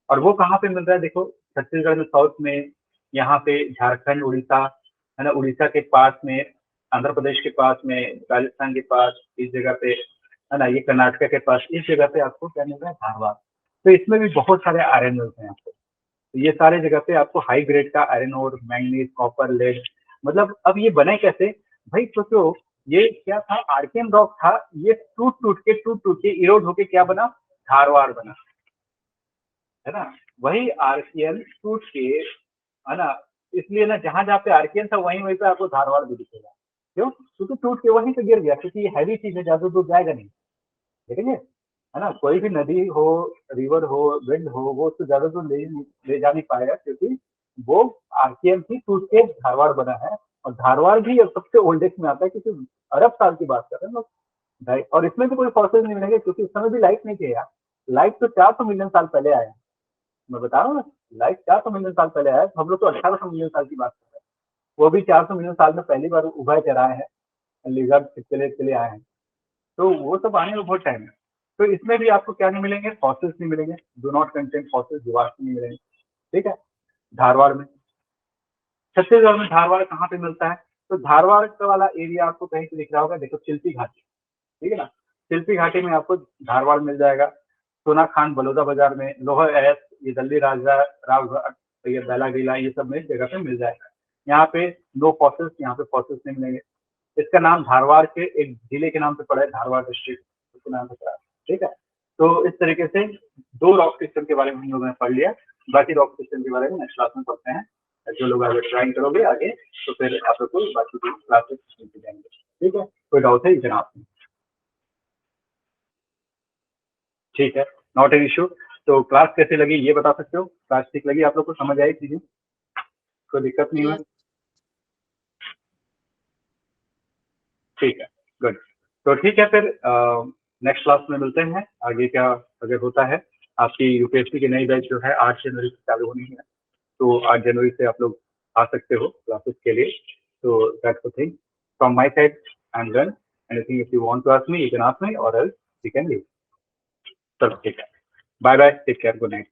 और वो कहाँ पे मिल रहा है, देखो छत्तीसगढ़ में साउथ में, यहाँ पे झारखंड उड़ीसा है ना, उड़ीसा के पास में, आंध्र प्रदेश के पास में, राजस्थान के पास, इस जगह पे है ना, ये कर्नाटक के पास, इस जगह पे आपको क्या मिल रहा है, धारवाड़। तो इसमें भी बहुत सारे आयरन मिलते हैं आपको। तो ये सारे जगह पे आपको हाई ग्रेड का आयरन और मैंगनीज कॉपर लेड, मतलब अब ये बने कैसे भाई, सोचो ये क्या था, आर्कियन रॉक था, ये टूट टूट के इरोड होके क्या बना, धारवाड़ बना, है ना। वही आर्कियन टूट के, है ना, इसलिए ना जहां जहाँ पे आर्कियन था वहीं वहीं पे आपको धारवाड़ भी दिखेगा। क्यों, क्योंकि टूट के वहीं पे गिर गया, क्योंकि ये हैवी चीज है, ज्यादा दूर जाएगा नहीं, देखेंगे है ना। कोई भी नदी हो, रिवर हो, विंड हो, वो उसको ज्यादा दूर ले जा नहीं पाएगा, क्योंकि वो आर्कियन ही टूट के धारवाड़ बना है। और धारवाड़ भी अब सबसे ओल्डेस्ट में आता है, क्योंकि अरब साल की बात कर रहे हैं लोग, और इसमें भी कोई फॉसिल नहीं मिलेंगे, क्योंकि इस समय भी लाइट नहीं किया। लाइट तो 400 मिलियन साल पहले आया, मैं बता रहा हूँ ना, लाइट 400 मिलियन साल पहले आया, हम लोग तो 1800 मिलियन साल की बात कर रहे हैं। वो भी 400 मिलियन साल में पहली बार उभय चराए हैं, लिजर्ड के लिए आए हैं, तो वो सब आने में बहुत टाइम है। तो इसमें भी आपको क्या नहीं मिलेंगे, फॉसिल्स नहीं मिलेंगे, डू नॉट कंटेन फॉसिल्स, जीवाश्म नहीं मिलेंगे। ठीक है, धारवाड़ में, छत्तीसगढ़ में धारवाड़ कहाँ पे मिलता है, तो धारवाड़ का वाला एरिया आपको कहीं पे दिख रहा होगा, देखो चिल्पी घाटी, ठीक है ना, चिल्पी घाटी में आपको धारवाड़ मिल जाएगा। सोना खान बलौदा बाजार में, लोहर एस, ये दल्ली राजा रावघाट, ये बैलाडीला, ये सब में जगह पे मिल जाएगा। यहाँ पे नो फॉसिल्स, यहाँ पे फॉसिल्स नहीं मिलेंगे। इसका नाम धारवाड़ के एक जिले के नाम से पड़ा है, धारवाड़ डिस्ट्रिक्ट उसके नाम से पड़ा है। ठीक है, तो इस तरीके से 2 रॉक सिस्टम के बारे में हम लोगों ने पढ़ लिया, बाकी रॉक सिस्टम के बारे में नेक्स्ट क्लास में पढ़ते हैं। जो लोग अगर ट्राई करोगे आगे तो फिर आप लोग को बाकी क्लासेस मिलते जाएंगे। ठीक है, कोई डाउट है जनाब? ठीक है, नॉट एन इशू। तो क्लास कैसे लगी ये बता सकते हो, क्लास ठीक लगी आप लोग को, समझ आई चीजें, कोई दिक्कत नहीं हुई? ठीक है, गुड। तो ठीक है, फिर नेक्स्ट क्लास में मिलते हैं। आगे क्या अगर होता है, आपकी यूपीएससी की नई बैच जो है 8 जनवरी से चालू होनी है, तो 8 जनवरी से आप लोग आ सकते हो क्लासेस के लिए। तो that's the thing from my side, I am done. Anything if you want to ask me, you can ask me, और एल्स यू कैन लीव। चलो ठीक है, bye bye, take care, good night.